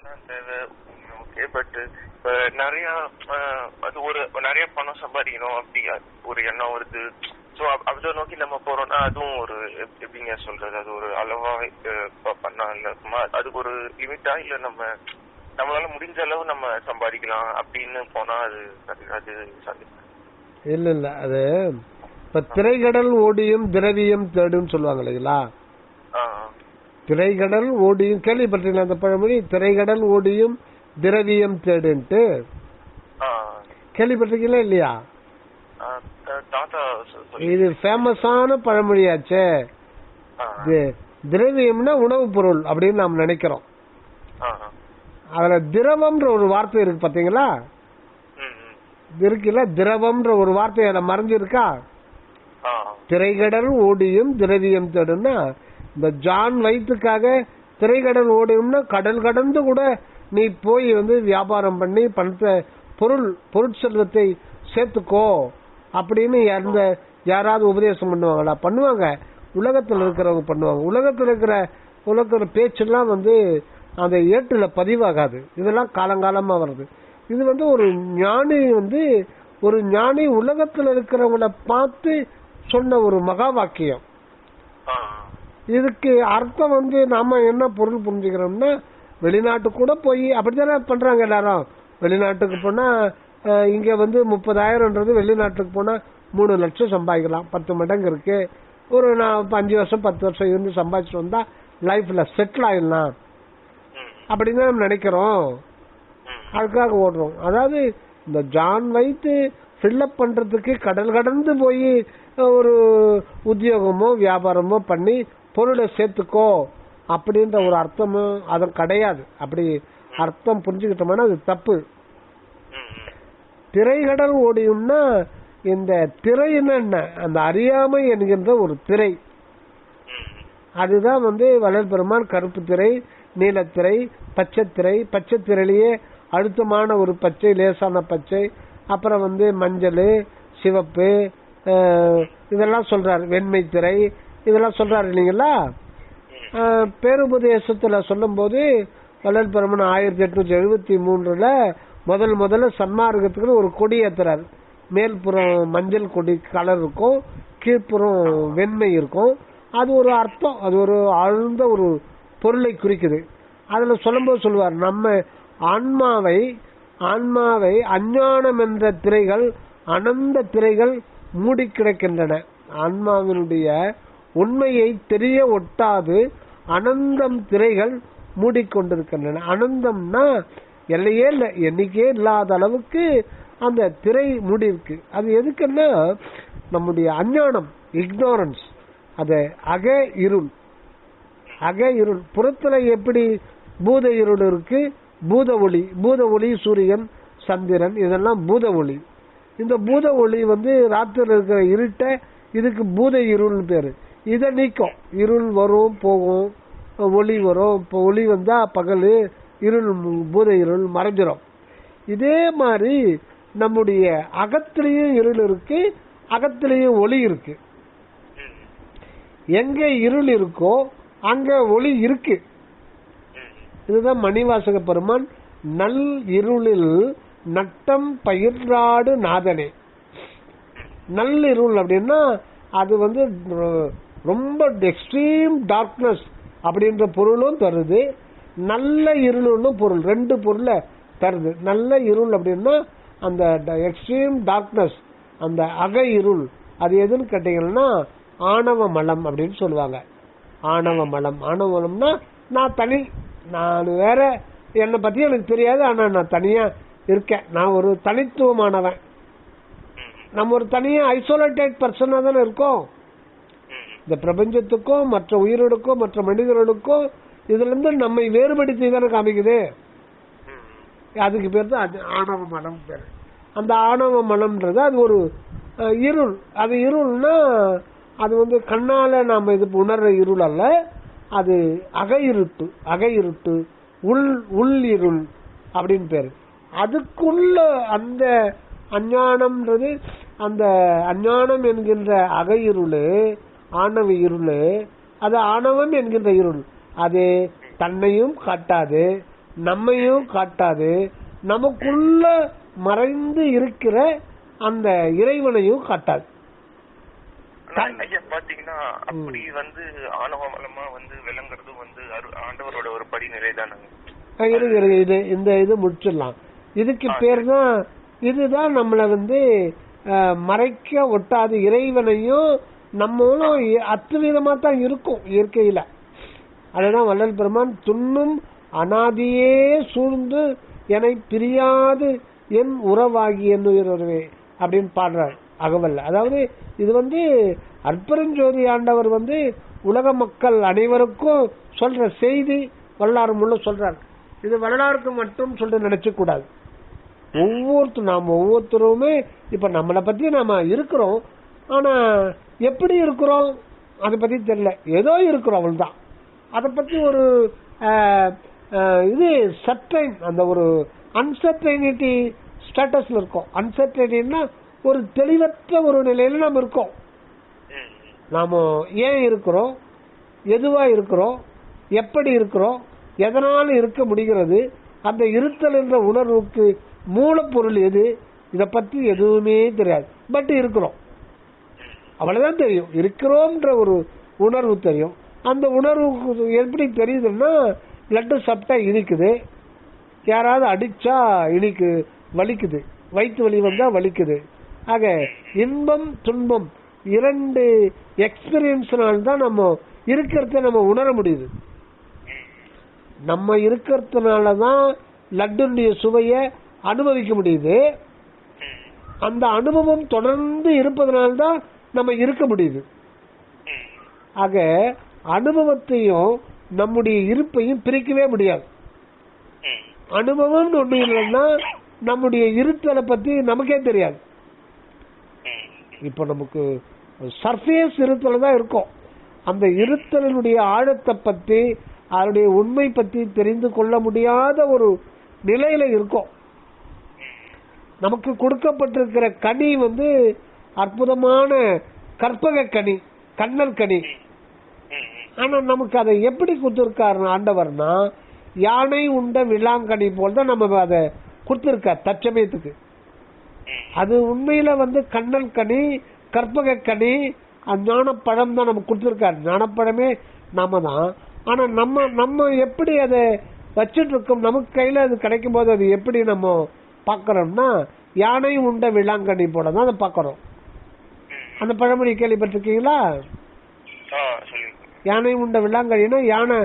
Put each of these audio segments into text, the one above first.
தேவை. Okay, but இப்ப நிறைய அது நிறைய பணம் சம்பாதிக்கணும் அப்படி ஒரு எண்ணம் வருது. ஸோ அதை நோக்கி நம்ம போறோம்னா அதுவும் ஒரு எப்படிங்க சொல்றது, அது ஒரு அளவா பண்ணா இல்ல அதுக்கு ஒரு லிமிட்டா, இல்ல நம்மளால முடிஞ்ச அளவு நம்ம சம்பாதிக்கலாம் அப்படின்னு போனா அது இல்ல அது இப்ப திரைக்கடல் ஓடியும் திரவியம் தேடும் சொல்லுவாங்க இல்லைங்களா? திரைக்கடல் ஓடியும் கேள்விப்பட்டீங்களா அந்த பழமொழி? திரைக்கடல் ஓடியும் திரவியம் தேடுன்ட்டு கேள்விப்பட்டிருக்கீங்களா இல்லையா? இது ஃபேமஸான பழமொழியாச்சே. திரவியம்னா உணவுப் பொருள் அப்படின்னு நாம் நினைக்கிறோம். அதுல திரவம்ன்ற ஒரு வார்த்தை இருக்கு பாத்தீங்களா? இருக்குல்ல, திரவம்ன்ற ஒரு வார்த்தை அதுல மறைஞ்சிருக்கா? திரைக்கடல் ஓடியும் திரவியம் தேடும்னா இந்த ஜான் வயிற்றுக்காக திரைக்கடல் ஓடியும்னா கடல் கடந்து கூட நீ போய் வியாபாரம் பண்ணி பணத்தை பொருட்செல்வத்தை சேர்த்துக்கோ அப்படின்னு யாராவது உபதேசம் பண்ணுவாங்களா? பண்ணுவாங்க. உலகத்தில் இருக்கிறவங்க பண்ணுவாங்க. உலகத்துல பேச்செல்லாம் அந்த ஏட்டுல பதிவாகாது. இதெல்லாம் காலங்காலமா வருது. இது ஒரு ஞானி உலகத்துல இருக்கிறவங்கள பார்த்து சொன்ன ஒரு மகா வாக்கியம். இதுக்கு அர்த்தம் நாம என்ன பொருள் புரிஞ்சுக்கிறோம்னா, வெளிநாட்டு கூட போய் அப்படித்தானே பண்றாங்க எல்லாரும். வெளிநாட்டுக்கு போனா இங்க 30,000ன்றது வெளிநாட்டுக்கு போனா 3 லட்சம் சம்பாதிக்கலாம். 10 மடங்கு இருக்கு. ஒரு 5 வருஷம் 10 வருஷம் இருந்து சம்பாதிச்சுட்டு வந்தா லைஃப்ல செட்டில் ஆயிடலாம் அப்படின்னு நம்ம நினைக்கிறோம். அதுக்காக ஓடுறோம். அதாவது இந்த ஜான் வயிற்று ஃபில்லப் பண்றதுக்கு கடல் கடந்து போய் ஒரு உத்தியோகமோ வியாபாரமோ பண்ணி பொருளை சேர்த்துக்கோ அப்படின்ற ஒரு அர்த்தமும் அது கிடையாது. அப்படி அர்த்தம் புரிஞ்சுக்கிட்டோம்னா அது தப்பு. திரைக்கடல் ஓடியும்னா இந்த திரைன்னா என்ன? அந்த அறியாமை என்கின்ற ஒரு திரை. அதுதான் வள்ளல் பெருமான் கருப்பு திரை, நீலத்திரை, பச்சை திரை. பச்சை திரையிலேயே அழுத்தமான ஒரு பச்சை, லேசான பச்சை, அப்புறம் மஞ்சள், சிவப்பு, இதெல்லாம் சொல்றாரு. வெண்மை திரை இதெல்லாம் சொல்றாரு இல்லைங்களா? பேருபதேசத்துல சொல்லும் போது வள்ளல் பெருமான் 1873 முதல்ல சன்மார்க்கத்துக்கு ஒரு கொடி ஏத்துறாரு. மேல்புறம் மஞ்சள் கொடி கலர் இருக்கும், கீழ்ப்புறம் வெண்மை இருக்கும். அது ஒரு அர்த்தம், அது ஒரு ஆழ்ந்த ஒரு பொருளை குறிக்குது. அதுல சொல்லும்போது சொல்லுவார், நம்ம ஆன்மாவை அஞ்ஞானம் என்ற திரைகள், அனந்த திரைகள் மூடி கிடக்கின்றன. ஆன்மாவினுடைய உண்மையை தெரிய ஒட்டாது அனந்தம் திரைகள் மூடிக்கொண்டிருக்கின்றன. அனந்தம்னா எல்லையே இல்லை, எண்ணிக்கையே இல்லாத அளவுக்கு அந்த திரை மூடி இருக்கு. அது எதுக்குன்னா நம்முடைய அஞ்ஞானம், இக்னோரன்ஸ். அது அக இருள். புறத்துல எப்படி பூத இருள் இருக்கு, பூத ஒளி சூரியன் சந்திரன் இதெல்லாம் பூத ஒளி. இந்த பூத ஒளி ராத்திரில இருக்கிற இருட்ட இதுக்கு பூத இருள்னு பேரு. இதை நீக்கும். இருள் வரும் போகும், ஒளி வரும். இப்போ ஒளி வந்தா பகல், இருள் பூத இருள் மறைஞ்சிரும். இதே மாதிரி நம்முடைய அகத்திலையும் இருள் இருக்கு, அகத்திலையும் ஒளி இருக்கு. எங்க இருள் இருக்கோ அங்க ஒளி இருக்கு. இதுதான் மணிவாசக பெருமான் நல் இருளில் நட்டம் பயிராடு நாதனே. நல்லிருள் அப்படின்னா அது ரொம்ப எக்ஸ்ட்ரீம் டார்க்னஸ் அப்படின்ற பொருளும் தருது, நல்ல இருள்னு பொருள், 2 பொருளை தருது. நல்ல இருள் அப்படின்னா அந்த எக்ஸ்ட்ரீம் டார்க்னஸ், அந்த அக இருள். அது எதுன்னு கேட்டீங்கன்னா ஆணவ மலம் அப்படின்னு சொல்லுவாங்க. ஆணவ மலம்னா நான் தனி, நான் வேற, என்னை பத்தி எனக்கு தெரியாது, ஆனா நான் தனியா இருக்கேன், நான் ஒரு தனித்துவமானவன். நம்ம ஒரு தனியா ஐசோலேட்டட் பர்சனா தானே இருக்கோம். இந்த பிரபஞ்சத்துக்கும் மற்ற உயிரினுக்கும் மற்ற மனிதர்களுக்கும் இதுல இருந்து நம்மை வேறுபடுத்தி தானே காமிக்குது. அதுக்கு பேர் தான் ஆணவ மலம் பேரு. அந்த ஆணவ மலம்ன்றது அது ஒரு இருள். அது இருள்னா அது கண்ணால நாம இது உணர்ற இருள் அல்ல, அது அக இருட்டு, உள் இருள் அப்படின்னு பேரு. அதுக்குள்ள அந்த அஞ்ஞானம்ன்றது, அந்த அஞ்ஞானம் என்கின்ற அக இருளு, ஆணவ இருளு, அது ஆணவம் என்கின்ற இருள். அது தன்னையும் காட்டாது, நம்மையும் காட்டாது, நமக்குள்ள மறைந்து இருக்கிற அந்த இறைவனையும் காட்டாது. ஐயா பாத்தீங்கன்னா அப்படி ஆணவமலமா விளங்குறது ஆண்டவரோட ஒரு படிநிலை தானே. இது முடிச்சிடலாம். இதுக்கு பேர் தான், இதுதான் நம்மள மறைக்க ஒட்டாது. இறைவனையும் நம்மளும் அத்துவிதமா தான் இருக்கும் இயற்கையில. அதுதான் வள்ளல் பெருமான் துண்ணும் அனாதியே சூழ்ந்து என்னை பிரியாது என் உறவாகி என்னுயிரவே அப்படின்னு பாடுறார் அகவல்ல. அதாவது இது அற்பெருஞ்சோதி ஆண்டவர் உலக மக்கள் அனைவருக்கும் சொல்ற செய்தி வரலாறு முள்ள சொல்றார். இது வரலாறுக்கு மட்டும் சொல்லிட்டு நினைச்ச கூடாது. நாம ஒவ்வொருத்தருமே இப்ப நம்மளை பத்தி நாம இருக்கிறோம், ஆனா எப்படி இருக்கிறோம் அதை பத்தி தெரியல, ஏதோ இருக்கிறோம் அவ்வளவுதான். அதை பத்தி ஒரு இது சர்டைன், அந்த ஒரு அன்சர்டைனிட்டி ஸ்டேட்டஸ்ல இருக்கோம். அன்சர்டைனிட்டின்னா ஒரு தெளிவற்ற ஒரு நிலையில நாம் இருக்கோம். நாம ஏன் இருக்கிறோம், எதுவா இருக்கிறோம், எப்படி இருக்கிறோம், எதனால இருக்க முடிகிறது, அந்த இருத்தல் என்ற உணர்வுக்கு மூலப்பொருள் எது, இத பத்தி எதுவுமே தெரியாது. பட் இருக்கிறோம், அவ்வளவுதான் தெரியும். இருக்கிறோம்ன்ற ஒரு உணர்வு தெரியும். அந்த உணர்வு எப்படி தெரியுதுன்னா, லட்டு சாப்பிட்டா இனிக்குது, யாராவது அடிச்சா இனிக்கு வலிக்குது, வயிற்று வலி வந்தா வலிக்குது. ஆக இன்பம் துன்பம் இரண்டு எக்ஸ்பீரியன்ஸ்னால்தான் நம்ம இருக்கிறத நம்ம உணர முடியுது. நம்ம இருக்கிறதுனாலதான் லட்டுடைய சுவைய அனுபவிக்க முடியுது. அந்த அனுபவம் தொடர்ந்து இருப்பதனால்தான் நம்ம இருக்க முடியுது. ஆக அனுபவத்தையும் நம்முடைய இருப்பையும் பிரிக்கவே முடியாது. அனுபவம் ஒண்ணு இல்லைன்னா நம்முடைய இருத்தலை பத்தி நமக்கே தெரியாது. இப்ப நமக்கு சர்ஃபேஸ் இருத்தல தான் இருக்கும். அந்த இருத்தலினுடைய ஆழத்தை பத்தி அதனுடைய உண்மை பத்தி தெரிந்து கொள்ள முடியாத ஒரு நிலையில இருக்கும். நமக்கு கொடுக்கப்பட்டிருக்கிற கனி அற்புதமான கற்பக கனி, கண்ணல் கனி. ஆனா நமக்கு அதை எப்படி கொடுத்திருக்காரு ஆண்டவர்னா, யானை உண்ட விளாங்கனி போல் தான் நம்ம அதை கொடுத்திருக்கார் தற்சமயத்துக்கு. அது உண்மையில கண்ணல் கனி, கற்பக கனி, ஞானப்பழம் தான் நமக்கு கொடுத்திருக்காரு. ஞானப்பழமே நாம தான். ஆனா நம்ம எப்படி அதை வச்சுட்டு இருக்கோம், நமக்கு கையில அது கிடைக்கும் போது அது எப்படி நம்ம பாக்கிறோம்னா, யானை உண்ட விளாங்கனி போல தான் அதை பாக்கிறோம். அந்த பழமொழி கேள்விப்பட்டிருக்கீங்களா? யானை உண்ட விளாங்கனின்னா யானை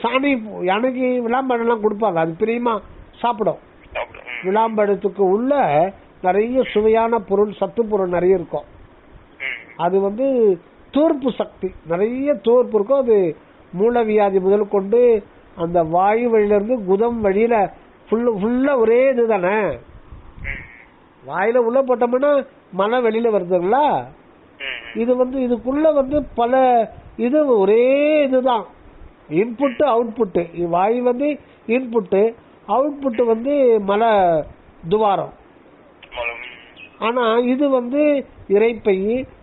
சாணி, யானைக்கு விளாம்பழம் எல்லாம் கொடுப்பாங்க, அது பிரியமா சாப்பிடும். விளாம்பழத்துக்கு உள்ள நிறைய சுவையான பொருள், சத்து பொருள் நிறைய இருக்கும். அது தோற்பு சக்தி, நிறைய தோற்பு இருக்கும். அது மூலவியாதி முதல் கொண்டு அந்த வாயு வழியில இருந்து குதம் வழியில ஃபுல்லா ஒரே இதுதானே. வாயில உள்ள போட்டோம்னா மன வெளியில வருதுங்களா. இது இதுக்குள்ள பல இது ஒரே இதுதான், இன்புட் அவுட்புட். வாயு இன்புட், அவுட்புட் மல துவாரம். ஆனா இது இறைப்பை,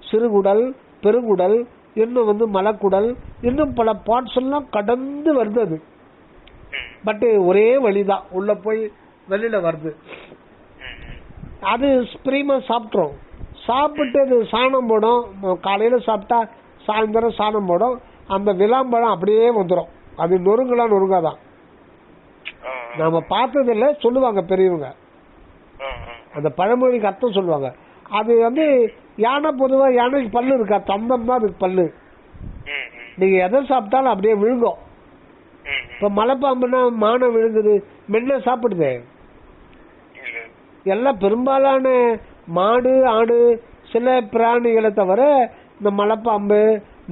சிறுகுடல், பெருங்குடல், இன்னும் மலக்குடல், இன்னும் பல பார்ட்ஸ் எல்லாம் கடந்து வருது. அது பட் ஒரே வழிதான், உள்ள போய் வெளியில வருது. அது ஸ்பிரீமா சாப்பிட்றோம். சாப்பிட்டு அது சாணம் போடும். காலையில சாப்பிட்டா சாயந்தரம் சாணம் போடும். அந்த விளாம்பழம் அப்படியே வந்துடும். அது நொறுங்கலாம் நொறுங்காதான். நாம பார்த்ததில்ல, சொல்லுவாங்க பெரியவங்க. அந்த பழமொழிக்கு அர்த்தம் சொல்லுவாங்க. அது யானை பொதுவா யானைக்கு பல்லு இருக்கா, தந்தம் தான் அதுக்கு பல்லு. நீங்க எதை சாப்பிட்டாலும் அப்படியே விழுங்கும். இப்ப மலைப்பாம்புனா மானம் விழுங்குது, மென்ன சாப்பிடுது. எல்லாம் பெரும்பாலான மாடு, ஆடு, சில பிராணிகளை தவிர இந்த மலைப்பாம்பு,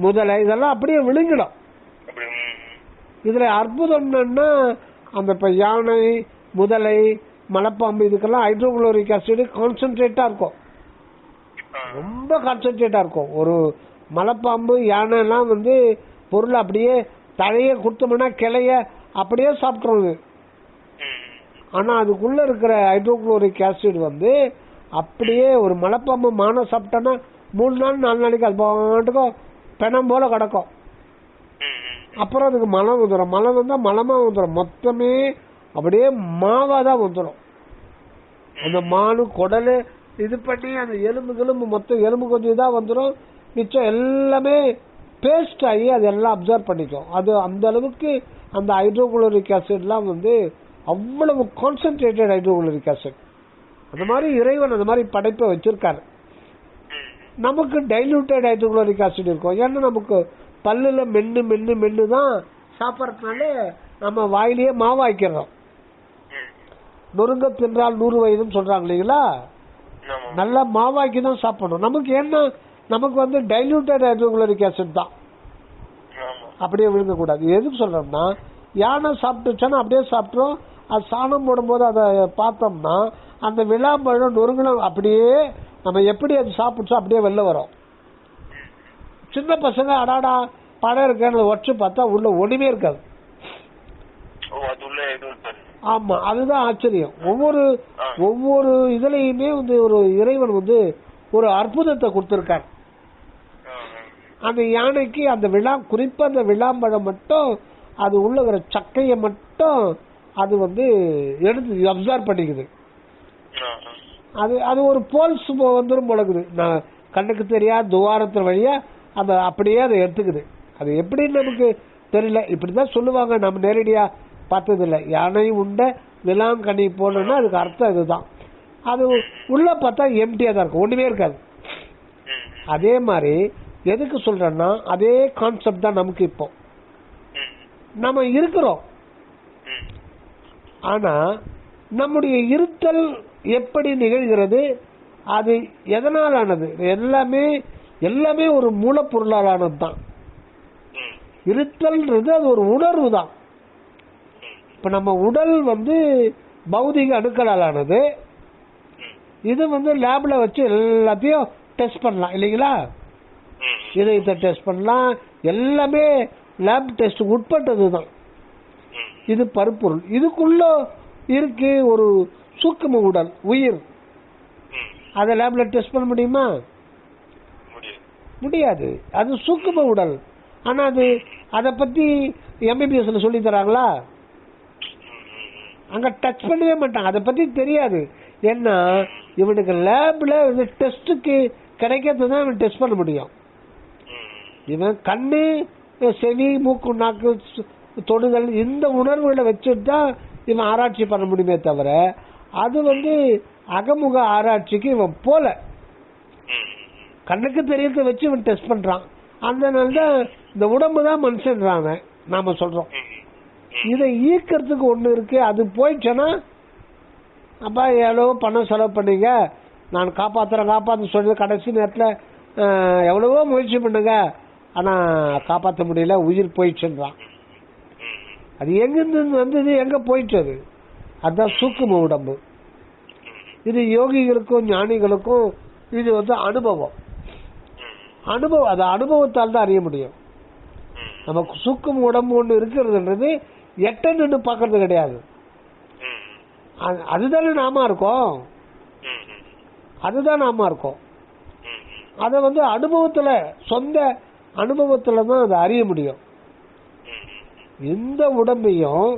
முதலை இதெல்லாம் அப்படியே விழுங்கிடும். இதுல அற்புதம் என்னன்னா, அந்த இப்ப யானை, முதலை, மலைப்பாம்பு இதுக்கெல்லாம் ஹைட்ரோகுளோரிக் ஆசிட் கான்சென்ட்ரேட்டா இருக்கும், ரொம்ப கான்சென்ட்ரேட்டா இருக்கும். ஒரு மலைப்பாம்பு, யானை எல்லாம் பொருள் அப்படியே தலைய குடுத்தோம்னா கிளைய அப்படியே சாப்பிட்டுருது. ஆனா அதுக்குள்ள இருக்கிற ஹைட்ரோகுளோரிக் ஆசிட் அப்படியே ஒரு மலைப்பாம்பு மானை சாப்பிட்டோன்னா 3 நாள் 4 நாளைக்கு அது பாட்டுக்கும் பெணம் போல கிடக்கும். அப்புறம் அதுக்கு மலம் வந்துடும். மலம் வந்தா மலமா வந்துடும். மொத்தமே அப்படியே மாவா தான் வந்துடும். அந்த மானு குடலு இது பண்ணி அந்த எலும்பு மொத்தம் எலும்பு கொஞ்சம் இதாக வந்துடும். மிச்சம் எல்லாமே பேஸ்ட் ஆகி அதெல்லாம் அப்சர்வ் பண்ணிக்கும். அது அந்த அளவுக்கு அந்த ஹைட்ரோகுளோரிக் ஆசிட்லாம் வந்து அவ்வளவு கான்சென்ட்ரேட்டட் ஹைட்ரோகுளோரிக் ஆசிட். அந்த மாதிரி இறைவன் அந்த மாதிரி படைப்பை வச்சிருக்காரு. நமக்கு டைலூட்டட் ஹைட்ரோகுளோரிக் ஆசிட் இருக்கும். ஏன்னா நமக்கு பல்லுல மென்னு தான் சாப்பிட்றதுனால நம்ம வாயிலேயே மாவாக்கிறோம். நொறுங்க தின்றால் 100 வயதுன்னு சொல்றாங்க இல்லைங்களா? நல்லா மாவாக்கி தான் சாப்பிடணும். நமக்கு என்ன, நமக்கு வந்து டைலூட்டட் ஹைட்ரோகுளோரிக் ஆசிட் தான், அப்படியே விழுங்கக்கூடாது. எதுக்கு சொல்றோம்னா, யானை சாப்பிட்டுச்சானா அப்படியே சாப்பிட்றோம். அது சாணம் போடும்போது அதை பார்த்தோம்னா அந்த விளாம்பழம் நொறுங்கணும் அப்படியே நம்ம எப்படி அது சாப்பிடுச்சோ அப்படியே வெளில வரும். சின்ன பசங்க அடாடா படம் இருக்கன்னு உடச்சு பார்த்தா உள்ள ஒண்ணுமே இருக்காது. ஆமா, அதுதான் ஆச்சரியம். ஒவ்வொரு இதுலயுமே வந்து ஒரு இறைவன் வந்து ஒரு அற்புதத்தை கொடுத்திருக்கார். அந்த யானைக்கு அந்த குறிப்பா அந்த விளாம்பழம் மட்டும் அது உள்ள சக்கைய மட்டும் அது வந்து எடுத்து அப்சர்வ் பண்ணிக்குது. அது ஒரு போல்ஸ் வந்துடும் போலக்குது. நான் கண்ணுக்கு தெரியாத துவாரத்தின் வழியா அதை அப்படியே அதை எடுத்துக்குது. அது எப்படின்னு நமக்கு தெரியல. இப்படிதான் சொல்லுவாங்க, நம்ம நேரடியா பார்த்தது இல்லை. யானை உண்ட விளாங்கனி போனோம்னா அதுக்கு அர்த்தம் இதுதான். அது உள்ள பார்த்தா எம்டியா தான் இருக்கும், ஒண்ணுமே இருக்காது. அதே மாதிரி எதுக்கு சொல்றேன்னா அதே கான்செப்ட் தான் நமக்கு. இப்போ நம்ம இருக்கிறோம், ஆனா நம்முடைய இருத்தல் எப்படி நிகழ்கிறது, அது எதனால் ஆனது? எல்லாமே ஒரு மூலப்பொருளால் ஆனது தான். இருத்தல்ன்றது அது ஒரு உணர்வு தான். இப்ப நம்ம உடல் வந்து பௌதிக அணுக்களால் ஆனது. இது வந்து லேப்ல வச்சு எல்லாத்தையும் டெஸ்ட் பண்ணலாம் இல்லைங்களா? இதயத்தை டெஸ்ட் பண்ணலாம், எல்லாமே லேப் டெஸ்ட் உட்பட்டது தான். இது பருப்பொருள். இதுக்குள்ள இருக்கு ஒரு சூக்கும உடல், உயிர். அதை லேப்ல டெஸ்ட் பண்ண முடியுமா? முடியாது. அது சூக்கும உடல். ஆனா அதை பத்தி எம்பிபிஎஸ்ல சொல்லி தராங்களா? அங்க டச் பண்ணவே மாட்டாங்க, அதை பத்தி தெரியாது. ஏன்னா இவனுக்கு லேப்ல டெஸ்டுக்கு கிடைக்கிறது தான் இவன் டெஸ்ட் பண்ண முடியும். இவன் கண்ணு, செவி, மூக்கு, நாக்கு, தொடுதல் இந்த உணர்வுகளை வச்சுட்டு தான் இவன் ஆராய்ச்சி பண்ண முடியுமே தவிர அது வந்து அகமுக ஆராய்ச்சிக்கு இவன் போல. கண்ணுக்கு தெரியறத வச்சு இவன் டெஸ்ட் பண்றான். அதனால தான் இந்த உடம்பு தான் மனுஷன்றாங்க நாம சொல்றோம். இதை ஈக்கிறதுக்கு ஒண்ணு இருக்கு. அது போயிடுச்சுன்னா அப்பா எவ்வளவோ பணம் செலவு பண்ணீங்க, நான் காப்பாத்து சொல்லி கடைசி நேரத்தில் எவ்வளவோ முயற்சி பண்ணுங்க, ஆனா காப்பாற்ற முடியல, உயிர் போயிடுச்சுன்றான். அது எங்கிருந்து வந்தது, எங்க போயிட்டு? அதுதான் சூக்கும உடம்பு. இது யோகிகளுக்கும் ஞானிகளுக்கும் இது வந்து அனுபவம். அது அனுபவத்தால் தான் அறிய முடியும். நமக்கு சூக்கும உடம்பு ஒண்ணு இருக்கிறதுன்றது எட்ட நின்று பாக்குறது கிடையாது. அதுதானே நாம இருக்கோம். அத வந்து அனுபவத்துல, சொந்த அனுபவத்துல தான் அதை அறிய முடியும். இந்த உடம்பையும்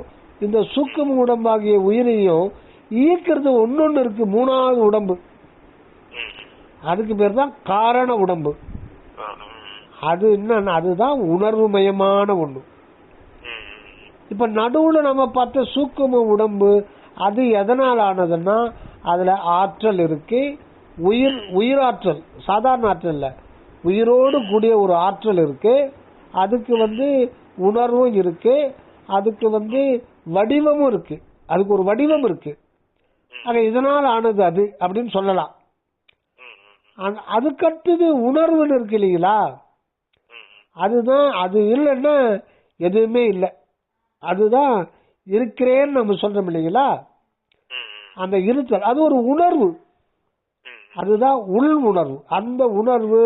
இந்த சூக்கும உடம்பாகிய உயிரையும் இயக்கிறது ஒன்னொன்னு இருக்கு, மூணாவது உடம்பு. அதுக்கு பேர் தான் காரண உடம்பு. அது என்னன்னா அதுதான் உணர்வு மயமான ஒண்ணு. இப்ப நடுவுல நம்ம பார்த்த சூக்கும உடம்பு அது எதனால் ஆனதுன்னா அதுல ஆற்றல் இருக்கு, உயிராற்றல், சாதாரண ஆற்றல் இல்ல, உயிரோடு கூடிய ஒரு ஆற்றல் இருக்கு. அதுக்கு வந்து உணர்வும் இருக்கு, அதுக்கு வந்து வடிவமும் இருக்கு, அதுக்கு ஒரு வடிவம் இருக்கு. ஆக இதனால் ஆனது அது அப்படின்னு சொல்லலாம். அதுக்கடுத்தது உணர்வுன்னு இருக்கு இல்லைங்களா? அதுதான், அது இல்லைன்னா எதுவுமே இல்லை. அதுதான் இருக்கிறேன்னு நம்ம சொல்றோம் இல்லைங்களா? அந்த இருத்தல் அது ஒரு உணர்வு, அதுதான் உள் உணர்வு. அந்த உணர்வு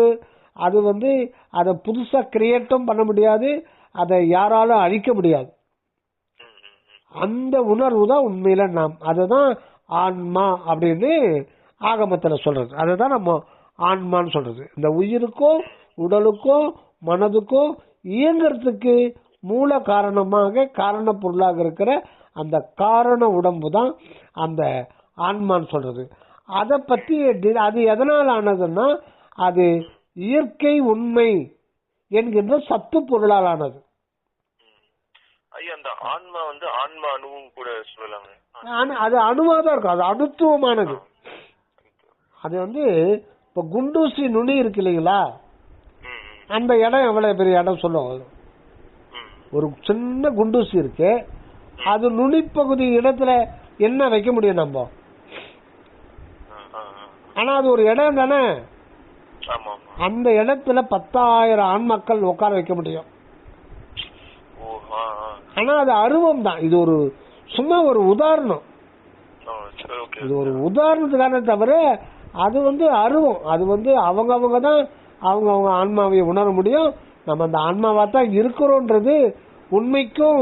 அது வந்து அதை புதுசா கிரியேட்டும் பண்ண முடியாது, அதை யாராலும் அழிக்க முடியாது. அந்த உணர்வு தான் உண்மையில நாம், அதுதான் ஆன்மா அப்படின்னு ஆகமத்துல சொல்றது. அதுதான் நம்ம ஆன்மான்னு சொல்றது. இந்த உயிருக்கோ உடலுக்கோ மனதுக்கோ இயங்கிறதுக்கு மூல காரணமாக, காரண பொருளாக இருக்கிற அந்த காரண உடம்பு தான் அந்த ஆன்மான்னு சொல்றது. அதை பத்தி அது எதனால் ஆனதுன்னா அது இயற்கை உண்மை என்கின்ற சத்து பொருளால் ஆனது. அந்த ஆன்மா வந்து ஆன்மா அணுவும் கூட சொல்லலாங்க. அது அணுவாதான் இருக்கும், அது அணுத்துவமானது. அது வந்து இப்ப குண்டூசி நுனி இருக்கு இல்லைங்களா, அந்த இடம் எவ்வளவு பெரிய இடம் சொல்லுவோம். ஒரு சின்ன குண்டூசி இருக்கு, அது நுனிப்பகுதி இடத்துல என்ன வைக்க முடியும் நம்ம? ஆனா அது ஒரு இடம் தானே, அந்த இடத்துல 10,000 ஆண் மக்கள் உட்கார வைக்க முடியும். ஆனா அது அருவம் தான். இது ஒரு சும்மா ஒரு உதாரணம், இது ஒரு உதாரணத்துக்கான தவிர அது வந்து அருவம். அது வந்து அவங்க தான் அவங்க ஆன்மாவை உணர முடியும். நம்ம அந்த ஆன்மாவா தான் இருக்கிறோன்றது உண்மைக்கும்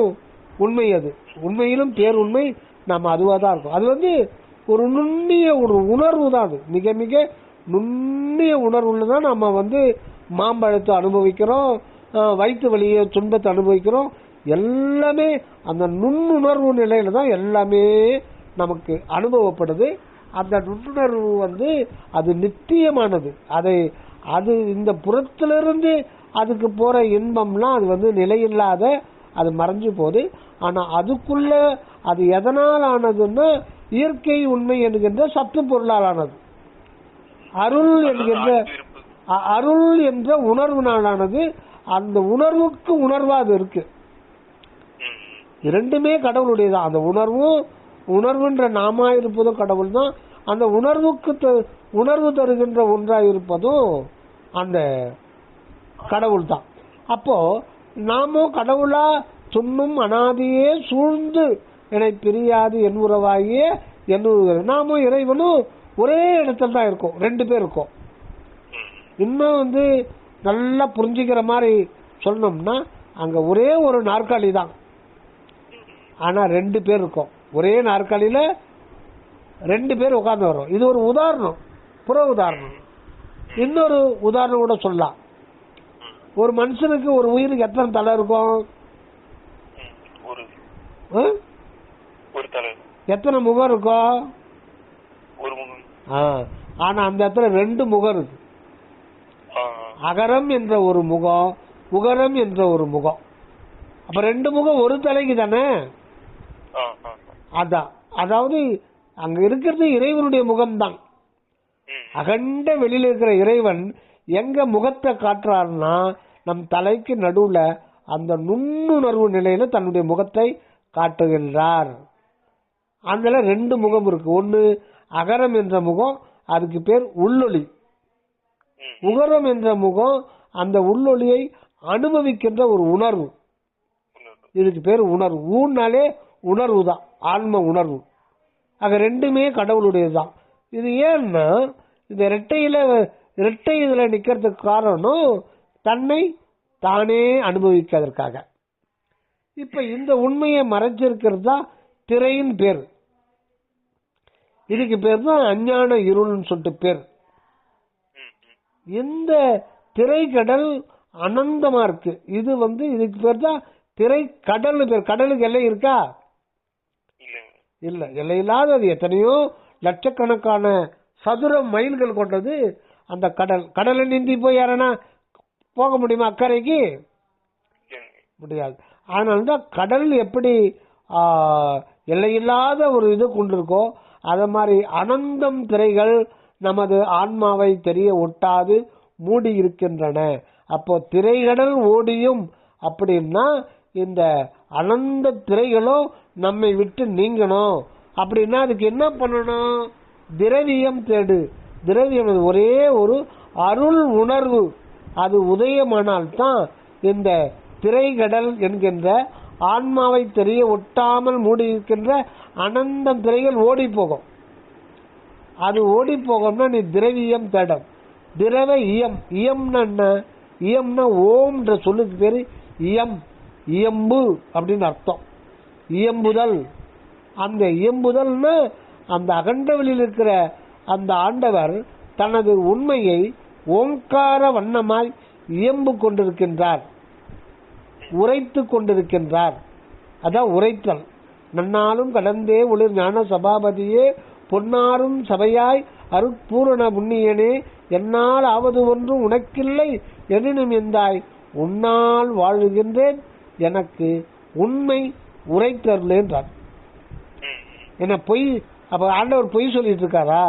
உண்மை, அது உண்மையிலும் பேருண்மை நம்ம அதுவா தான் இருக்கும். அது வந்து ஒரு நுண்ணிய ஒரு உணர்வு தான், அது மிக மிக நுண்ணிய உணர்வுல தான் நம்ம வந்து மாம்பழத்தை அனுபவிக்கிறோம், வயிற்று வலிய துன்பத்தை அனுபவிக்கிறோம். எல்லாமே அந்த நுண்ணுணர்வு நிலையில தான் எல்லாமே நமக்கு அனுபவப்படுது. அந்த நுண்ணுணர்வு வந்து அது நித்தியமானது. அது இந்த புறத்திலிருந்து அதுக்கு போற இன்பம்லாம் அது வந்து நிலையில்லாத, அது மறைஞ்சு போகுது. ஆனா அதுக்குள்ள அது எதனால் ஆனதுன்னா இயற்கை உண்மை என்கின்ற சத்து பொருளால் ஆனது. அருள் என்ற உணர்வுனாலானது. அந்த உணர்வுக்கு உணர்வா அது இருக்கு. இரண்டுமே கடவுளுடையதான். அந்த உணர்வுன்ற நாமா இருப்பதும் கடவுள் தான், அந்த உணர்வுக்கு உணர்வு தருகின்ற ஒன்றா இருப்பதும் அந்த கடவுள் தான். அப்போ நாமும் கடவுளா துண்ணும் அனாதியே சூழ்ந்து என்னை பிரியாது என் உறவாகிய நாமும் இறைவனும் ஒரே இடத்துல தான் இருக்கும், 2 பேர் இருக்கும். இன்னும் வந்து நல்லா புரிஞ்சுக்கிற மாதிரி சொல்லணும்னா அங்க ஒரே ஒரு நாற்காலி தான், ஆனா 2 பேர் இருக்கும். ஒரே நாற்காலியில 2 பேர் உட்கார்ந்து வரும். இது ஒரு உதாரணம், புற உதாரணம். இன்னொரு உதாரணம் கூட சொல்லலாம். ஒரு மனுஷனுக்கு ஒரு உயிருக்கு எத்தனை தலை இருக்கும்? எத்தனை முகம் இருக்கும்? ஆனா அந்த இடத்துல 2 முகம் இருக்கு. அகரம் என்ற ஒரு முகம், உகரம் என்ற ஒரு முகம். அப்ப 2 முகம் ஒரு தலைக்கு தானே. அதான், அதாவது அங்க இருக்கிறது இறைவனுடைய முகம்தான். அகண்ட வெளியில இருக்கிற இறைவன் எங்க முகத்தை காட்டுறாருன்னா நம் தலைக்கு நடுவுல அந்த நுண்ணுணர்வு நிலையில தன்னுடைய முகத்தை காட்டுகின்றார். அதுல 2 முகம் இருக்கு. ஒன்னு அகரம் என்ற முகம், அதுக்கு பேர் உள்ளொளி. உகரம் என்ற முகம், அந்த உள்ளொளியை அனுபவிக்கின்ற ஒரு உணர்வு, இதுக்கு பேர் உணர்வு. ஊன்னாலே உணர்வு தான், ஆன்ம உணர்வு. ஆக 2மே கடவுளுடையதுதான். இது ஏன்னா இந்த இரட்டை இதுல நிக்கிறதுக்கு காரணம் தன்னை தானே அனுபவிக்கிறதுக்காக. இப்ப இந்த உண்மையை மறைச்சிருக்கிறது தான் திரையின் பேர். இதுக்கு பேர் தான் அஞ்ஞான இருள்னு சொல்லிட்டு பேர். இந்த திரைக்கடல் அனந்தமா இருக்கு. இது வந்து இதுக்கு பேர் தான் திரைக்கடல் பேர். கடலுக்கு எல்லை இருக்கா? இல்ல, எல்லை இல்லாதது. எத்தனையோ லட்சக்கணக்கான சதுர மைல்கள் கொண்டது அந்த கடல். கடலை நீந்தி போய் யாரனா போக முடியுமா அக்கறைக்கு? முடியாது. அதனால்தான் கடல் எப்படி எல்லையில்லாத ஒரு இது கொண்டிருக்கோ அத மாதிரி அனந்தம் திரைகள் நமது ஆன்மாவை தெரிய ஒட்டாது மூடி இருக்கின்றன. அப்போ திரைகடல் ஓடியும் அப்படின்னா இந்த அனந்த திரைகளும் நம்மை விட்டு நீங்கணும் அப்படின்னா அதுக்கு என்ன பண்ணணும்? திரவியம் தேடு. திரவியம் ஒரே ஒரு அருள் உணர்வு, அது உதயமானால்தான் இந்த திரைகடல் என்கின்ற ஆன்மாவை தெரிய ஒட்டாமல் மூடி இருக்கின்ற அனந்தம் திரைகள் ஓடி போகும். அது ஓடி போகும்னா நீ திரவியம் தேடும். திரவ இயம். இயம்னா என்ன? இயம்னா ஓம்ன்ற சொல்லுக்கு பேரு இயம், இயம்பு அப்படின்னு அர்த்தம். இயம்புதல். அந்த இயம்புதல்னா அந்த அகண்ட வெளியில் இருக்கிற அந்த ஆண்டவர் தனது உண்மையை ஓங்கார வண்ணமாய் இயம்பு கொண்டிருக்கின்றார், உரைத்து கொண்டிருக்கின்றார். அதான் உரைத்தல். நன்னாலும் கடந்தே ஒளிர் ஞான சபாபதியே பொன்னாரும் சபையாய் அருட்பூரண புண்ணியனே என்னால் ஆவது ஒன்றும் உனக்கில்லை எனினும் எந்தாய் உன்னால் வாழுகின்றேன் எனக்கு உண்மை உரைத்தருள் என்றார். என்ன பொய்? அப்ப ஆண்டவர் பொய் சொல்லிட்டு இருக்காரா?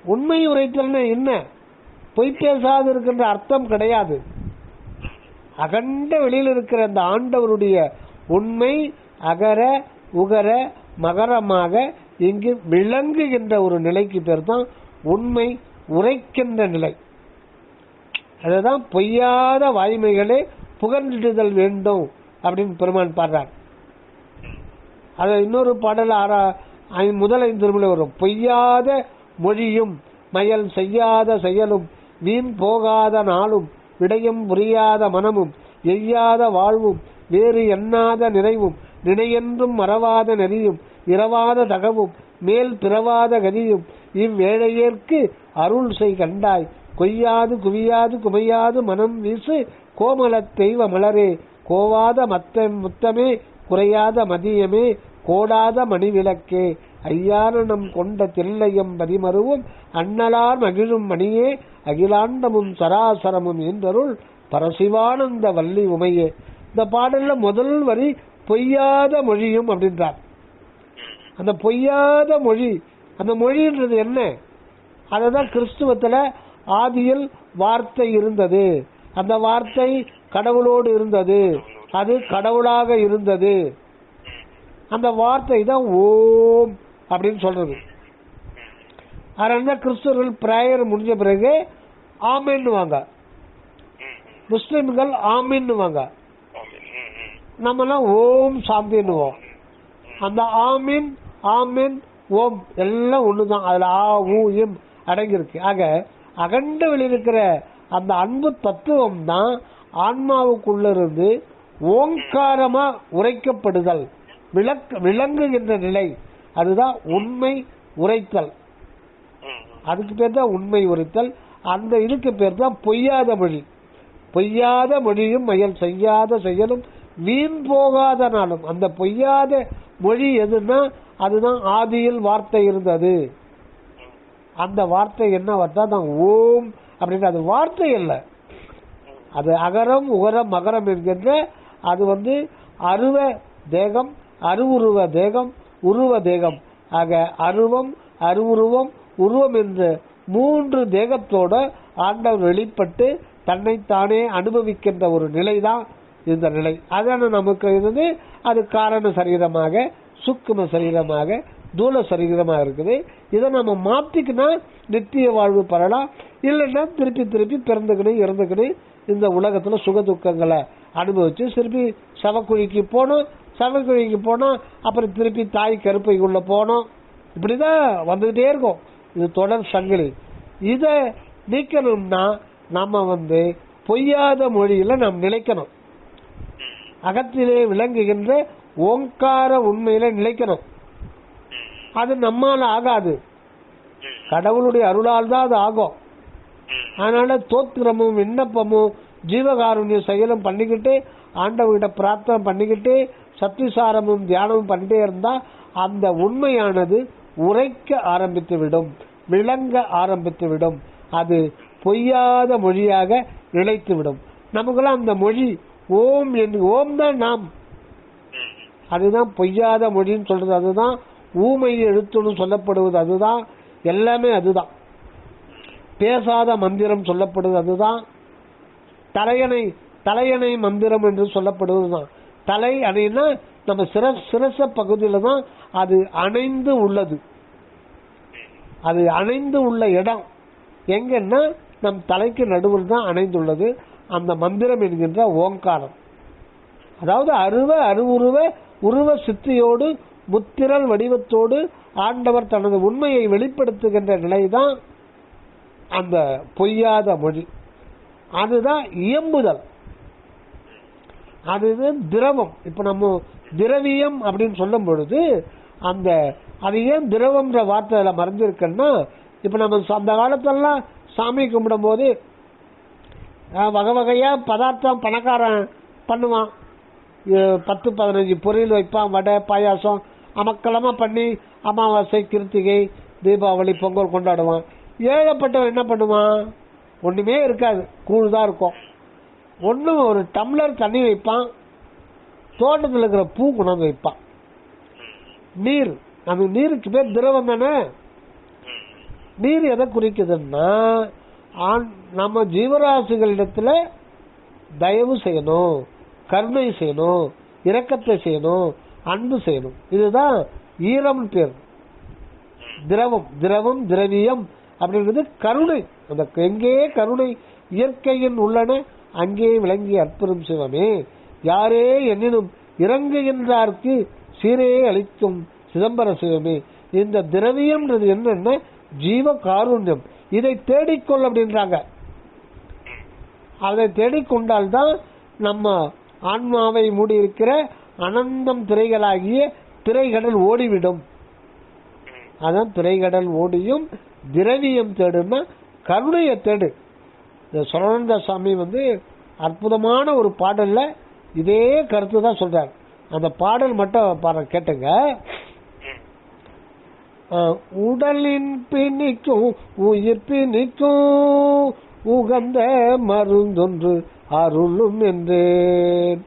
உண்மை உரைத்தல்னா என்ன? பொய் பேசாது இருக்கின்ற அர்த்தம் கிடையாது. அகண்ட வெளியில் இருக்கிற அந்த ஆண்டவருடைய உண்மை அகர உகர மகரமாக இங்கு விளங்குகின்ற ஒரு நிலைக்கு பேர் தான் உண்மை உரைக்கின்ற நிலை. அதுதான் பொய்யாத வாய்மைகளே புகழ்ந்திடுதல் வேண்டும் அப்படின்னு பெருமான் பாடுறார். அது இன்னொரு பாடல் முதல் 5 திருமுறை வரும். பொய்யாத மொழியும் மயல் செய்யாத செயலும் வீண் போகாத நாளும் விடயம் புரியாத மனமும் எய்யாத வாழ்வும் வேறு எண்ணாத நிறைவும் நினையென்றும் மறவாத நெறியும் இரவாத தகவும் மேல் பிறவாத கதியும் இவ்வேழையேற்கு அருள் செய் கண்டாய் கொய்யாது குவியாது குமையாது மனம் வீசு கோமலத் தெய்வ மலரே கோவாத முத்தமே குறையாத மதியமே கோடாத மணிவிளக்கே ஐயாரணம் கொண்ட தில்லையம் பதிமருவும் அண்ணலார் மகிழும் மணியே அகிலாண்டமும் சராசரமும் என்றருள் பரசிவானந்த வள்ளி உமையே. இந்த பாடல்ல முதல் வரி பொய்யாத மொழியும் அப்படின்றார். அந்த பொய்யாத மொழி, அந்த மொழின்றது என்ன? அததான் கிறிஸ்துவத்துல ஆதியில் வார்த்தை இருந்தது, அந்த வார்த்தை கடவுளோடு இருந்தது, அது கடவுளாக இருந்தது. அந்த வார்த்தை தான் ஓம் அப்படின்னு சொல்றது. அதனால கிறிஸ்தவர்கள் பிரேயர் முடிஞ்ச பிறகு ஆமீன்னுவாங்க, முஸ்லிம்கள் ஆமீன்னுவாங்க, நம்மலாம் ஓம் சாந்தின்னுவோம். அந்த ஆமீன் ஆமீன் ஓம் எல்லாம் ஒண்ணுதான். அதுல ஆ ஊ இம் அடங்கியிருக்கு. ஆக அகண்ட வெளியிருக்கிற அந்த அன்பு தத்துவம் தான் ஆன்மாவுக்குள்ள இருந்து ஓங்காரமா உரைக்கப்படுதல், விளங்குகின்ற நிலை. அதுதான் உண்மை உரைத்தல். அதுக்கு பேர் தான் உண்மை உரைத்தல். அந்த இதுக்கு பேர் தான் பொய்யாத மொழி. பொய்யாத மொழியும் மயல் செய்யாத செயலும் வீண் போகாத நாளும். அந்த பொய்யாத மொழி எதுன்னா அதுதான் ஆதியில் வார்த்தை இருந்தது. அந்த வார்த்தை என்ன வார்த்தை தான் ஓம் அப்படின்ற. அது வார்த்தை அல்ல, அது அகரம் உகரம் மகரம் என்கின்ற அது அருவ தேகம், அருவுருவ தேகம், உருவ தேகம். ஆக அருவம் அருவுருவம் உருவம் என்ற 3 தேகத்தோட ஆண்டவர் வெளிப்பட்டு தன்னைத்தானே அனுபவிக்கின்ற ஒரு நிலைதான் இந்த நிலை. அதான நமக்கு இருந்து அது காரண சரீரமாக, சுக்கும சரீரமாக, தூள சரீரமாக இருக்குது. இதை நம்ம மாத்திக்கினா நித்திய வாழ்வு பெறலாம். இல்லைன்னா திருப்பி திருப்பி பிறந்துக்கணும் இறந்துக்கணும் இந்த உலகத்துல சுக துக்கங்களை அனுபவிச்சு திருப்பி சவக்குழிக்கு போனோம். சவக்குழிக்கு போனோம் அப்புறம் திருப்பி தாய் கருப்பைக்குள்ள போனோம். இப்படிதான் வந்துகிட்டே இருக்கும். இது தொடர் சங்கிலி. இத நீக்கணும்னா நாம பொய்யாத மொழியில நாம் நிலைக்கணும். அகத்திலே விளங்குகின்ற ஓங்கார உண்மையில நிலைக்கணும். அது நம்மால ஆகாது, கடவுளுடைய அருளால் தான் அது ஆகும். அதனால தோத்திரமும் விண்ணப்பமும் ஜீவகாருண்ய செயலும் பண்ணிக்கிட்டு ஆண்டவர்கிட்ட பிரார்த்தனை பண்ணிக்கிட்டு சத்திசாரமும் தியானமும் பண்ணிட்டே இருந்தா அந்த உண்மையானது உரைக்க ஆரம்பித்து விடும், விளங்க ஆரம்பித்து விடும். அது பொய்யாத மொழியாக நிலைத்து விடும். நமக்குலாம் அந்த மொழி ஓம் என்று, ஓம் தான் நாம். அதுதான் பொய்யாத மொழின்னு சொல்றது. அதுதான் ஊமை எழுத்துன்னு சொல்லப்படுவது. அதுதான் எல்லாமே. அதுதான் பேசாத மந்திரம் சொல்லப்படுவது. அதுதான் தலையணை மந்திரம் என்று சொல்லப்படுவதுதான். தலை அணைன்னா நம்ம சிரச பகுதியில தான் அது அணைந்து உள்ளது. அது அணைந்து உள்ள இடம் எங்கன்னா நம் தலைக்கு நடுவில் தான் அணைந்துள்ளது அந்த மந்திரம் என்கின்ற ஓங்காரம். அதாவது அருவுருவ உருவ சித்தியோடு முத்திரல் வடிவத்தோடு ஆண்டவர் தனது உண்மையை வெளிப்படுத்துகின்ற நிலைதான் அந்த பொய்யாத மொழி. அதுதான் இயம்புதல், அது திரவம். இப்ப நம்ம திரவியம் அப்படின்னு சொல்லும் பொழுது அந்த அது ஏன் திரவம்ன்ற வார்த்தை மறைஞ்சிருக்குன்னா, இப்ப நம்ம அந்த காலத்தெல்லாம் சாமி கும்பிடும் போது வகை வகையா பதார்த்தம் பணக்காரன் பண்ணுவான். 10-15 பொரியல் வைப்பான், வடை பாயாசம் அமக்கலமா பண்ணி அமாவாசை கிருத்திகை தீபாவளி பொங்கல் கொண்டாடுவான். ஏழைப்பட்டவன் என்ன பண்ணுவான்? ஒண்ணுமே இருக்காது, கூழ் தான் இருக்கும். ஒன்றும் ஒரு டம்ளர் தண்ணி வைப்பான், தோட்டத்தில் இருக்கிற பூ கொண்டாந்து வைப்பான். நீர், அந்த நீருக்கு பேர் திரவம் தானே. நீர் எதை குறிக்குதுன்னா நம்ம ஜீவராசிகளிடத்துல தயவு செய்யணும், கருணை செய்யணும், இரக்கத்தை செய்யணும், அன்பு செய்யணும். இதுதான் ஈரம் பேர். திரவம், திரவம் திரவியம் அப்படின்றது கருணை. அந்த எங்கே கருணை இயற்கையின் உள்ளன அங்கே விளங்கிய அற்புதம் சிவமே. யாரே எனினும் இறங்குகின்றார்க்கு சீரே அளிக்கும் சிதம்பர சிவமே. இந்த திரவியம்ன்றது என்னன்னா ஜீவ காருண்யம். இதை தேடிக்கொள் அப்படின்றாங்க. அதை தேடிக்கொண்டால்தான் நம்ம ஆன்மாவை மூடி இருக்கிற அனந்தம் திரைகளாகிய திரைகடல் ஓடிவிடும். அதான் திரைகடல் ஓடியும் திரவியம் தேடுன்னா கருணையை தேடு. இந்த சரவண சாமி அற்புதமான ஒரு பாடல்ல இதே கருத்து தான் சொல்றார். அந்த பாடல் மட்டும் பாருங்க, கேட்டுங்க. உடலின் பிணிக்கும் உயிர் பிணிக்கும் உகந்த மருந்தொன்று அருளும் என்றேன்.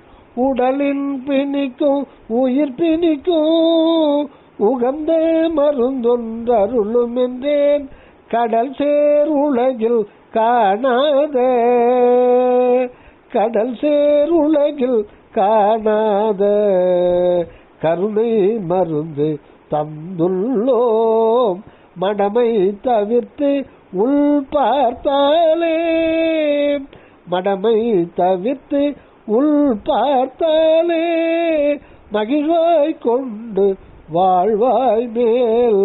உடலின் பிணிக்கும் உயிர் பிணிக்கும் உகந்த மருந்தொன்று அருளும் என்றேன். கடல் சேர் உலகில் காணாத, கடல் சேர் உலகில் காணாத கருணை மருந்து தந்துள்ளோம். மடமை தவிர்த்து உள் பார்த்தாலே, மடமை தவிர்த்து உள் பார்த்தாலே மகிழ்வாய் கொண்டு வாழ்வாய் மேல்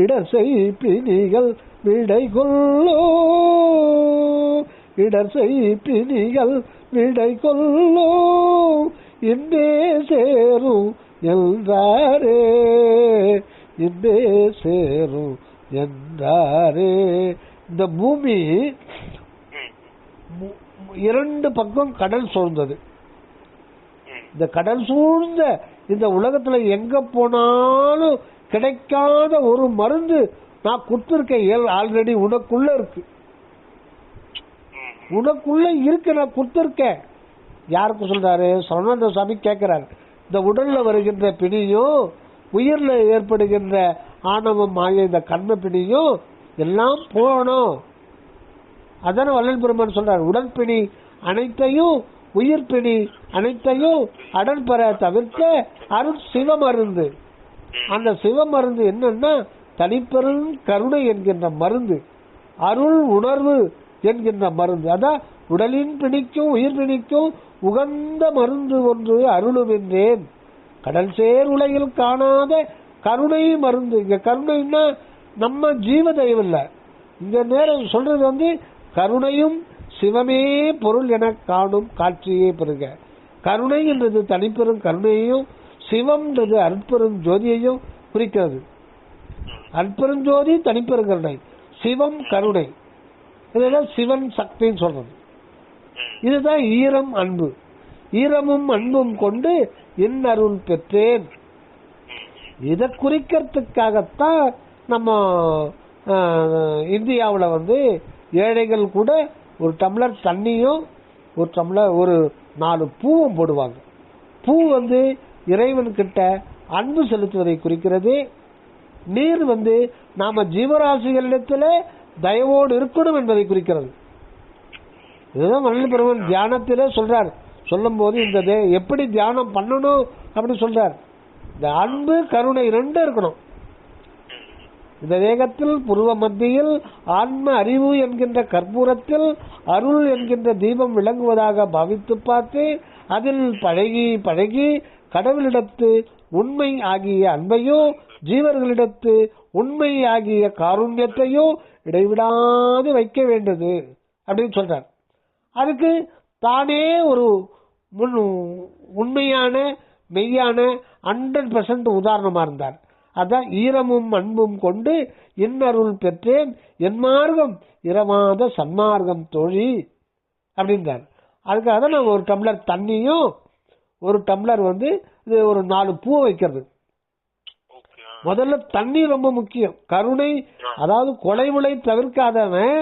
இடர்சை பிணிகள் விடை கொள்ளோ, இடர்சை பிணிகள் விடை கொள்ளோ இன்பே சேரும் என்றாரே, இன்பே சேரும் என்றாரே. இந்த பூமி இரண்டு பக்கம் கடல் சூழ்ந்தது. இந்த கடல் சூழ்ந்த இந்த உலகத்துல எங்க போனாலும் கிடைக்காத ஒரு மருந்து நான் கொடுத்திருக்கேன். ஆல்ரெடி உனக்குள்ள இருக்கு, உனக்குள்ள இருக்கு, நான் கொடுத்திருக்கேன். யாருக்கு சொல்றாரு? சரவண சாமி கேட்கிறாரு. இந்த உடல்ல வருகின்ற பிணியும் உயிர்ல ஏற்படுகின்ற ஆணவம் ஆகிய இந்த கர்ம பிணியும் எல்லாம் போகணும். அதான வள்ளல் பெருமான் சொல்றாரு. உடற்பிணி அனைத்தையும் உயிர் பிணி அனைத்தையும் அடன்பெற தவிர்க்க அருள் சிவமருந்து. அந்த சிவமருந்து என்னன்னா தனிப்பெரும் கருணை என்கின்ற மருந்து, அருள் உணர்வு என்கின்ற மருந்து. அதான் உடலின் பிணிக்கும் உயிர் பிணிக்கும் உகந்த மருந்து ஒன்று அருளும் என்றேன். கடல் சேர் உலகில் காணாத கருணை மருந்து. இங்க கருணைன்னா நம்ம ஜீவ தெய்வம் இல்ல. இந்த நேரம் சொல்றது கருணையும் சிவமே பொருள் என காணும் காட்சியே பெறுக. கருணை என்றது தனிப்பெரும் கருணையையும் சிவம்ன்றது அற்பெரும் ஜோதியையும் குறிக்கிறது. அற்பெரும் ஜோதி தனிப்பெரும் கருணை, சிவம் கருணை. இதுதான் சிவன் சக்தின்னு சொல்றது. இதுதான் ஈரம் அன்பு. ஈரமும் அன்பும் கொண்டு என் அருள் பெற்றேன். இதை குறிக்கிறதுக்காகத்தான் நம்ம இந்தியாவில் ஏழைகள் கூட ஒரு டம்ளர் தண்ணியும் ஒரு டம்ளர் ஒரு 4 பூவும் போடுவாங்க. பூ இறைவன் கிட்ட அன்பு செலுத்துவதை குறிக்கிறது. நீர் நாம ஜீவராசிகளிடத்துல தயவோடு இருக்கணும் என்பதை குறிக்கிறது. இதுதான் வள்ளல் பெருமான் தியானத்திலே சொல்றார். சொல்லும் போது இந்த எப்படி தியானம் பண்ணணும் அப்படின்னு சொல்றார். இந்த அன்பு கருணை ரெண்டும் இருக்கணும். இந்த தேகத்தில் புருவ மத்தியில் ஆன்ம அறிவு என்கின்ற கற்பூரத்தில் அருள் என்கின்ற தீபம் விளங்குவதாக பாவித்து பார்த்து அதில் பழகி பழகி கடவுளிடத்து உண்மை ஆகிய அன்பையோ ஜீவர்களிடத்து உண்மை ஆகிய காருண்யத்தையோ இடைவிடாது வைக்க வேண்டியது அப்படின்னு சொல்றார். அதுக்கு தானே ஒரு உண்மையான மெய்யான 100% உதாரணமா இருந்தார். அதான் ஈரமும் அன்பும் கொண்டு இன்னருள் பெற்றேன் என் மார்க்கம் இரவாத சன்மார்க்கம் தோழி அப்படின்றார். அதுக்காக தான் ஒரு டம்ளர் தண்ணியும் ஒரு டம்ளர் வந்து இது ஒரு 4 பூ வைக்கிறது. முதல்ல தண்ணி ரொம்ப முக்கியம். கருணை, அதாவது கொலைவுளை தவிர்க்காதவன்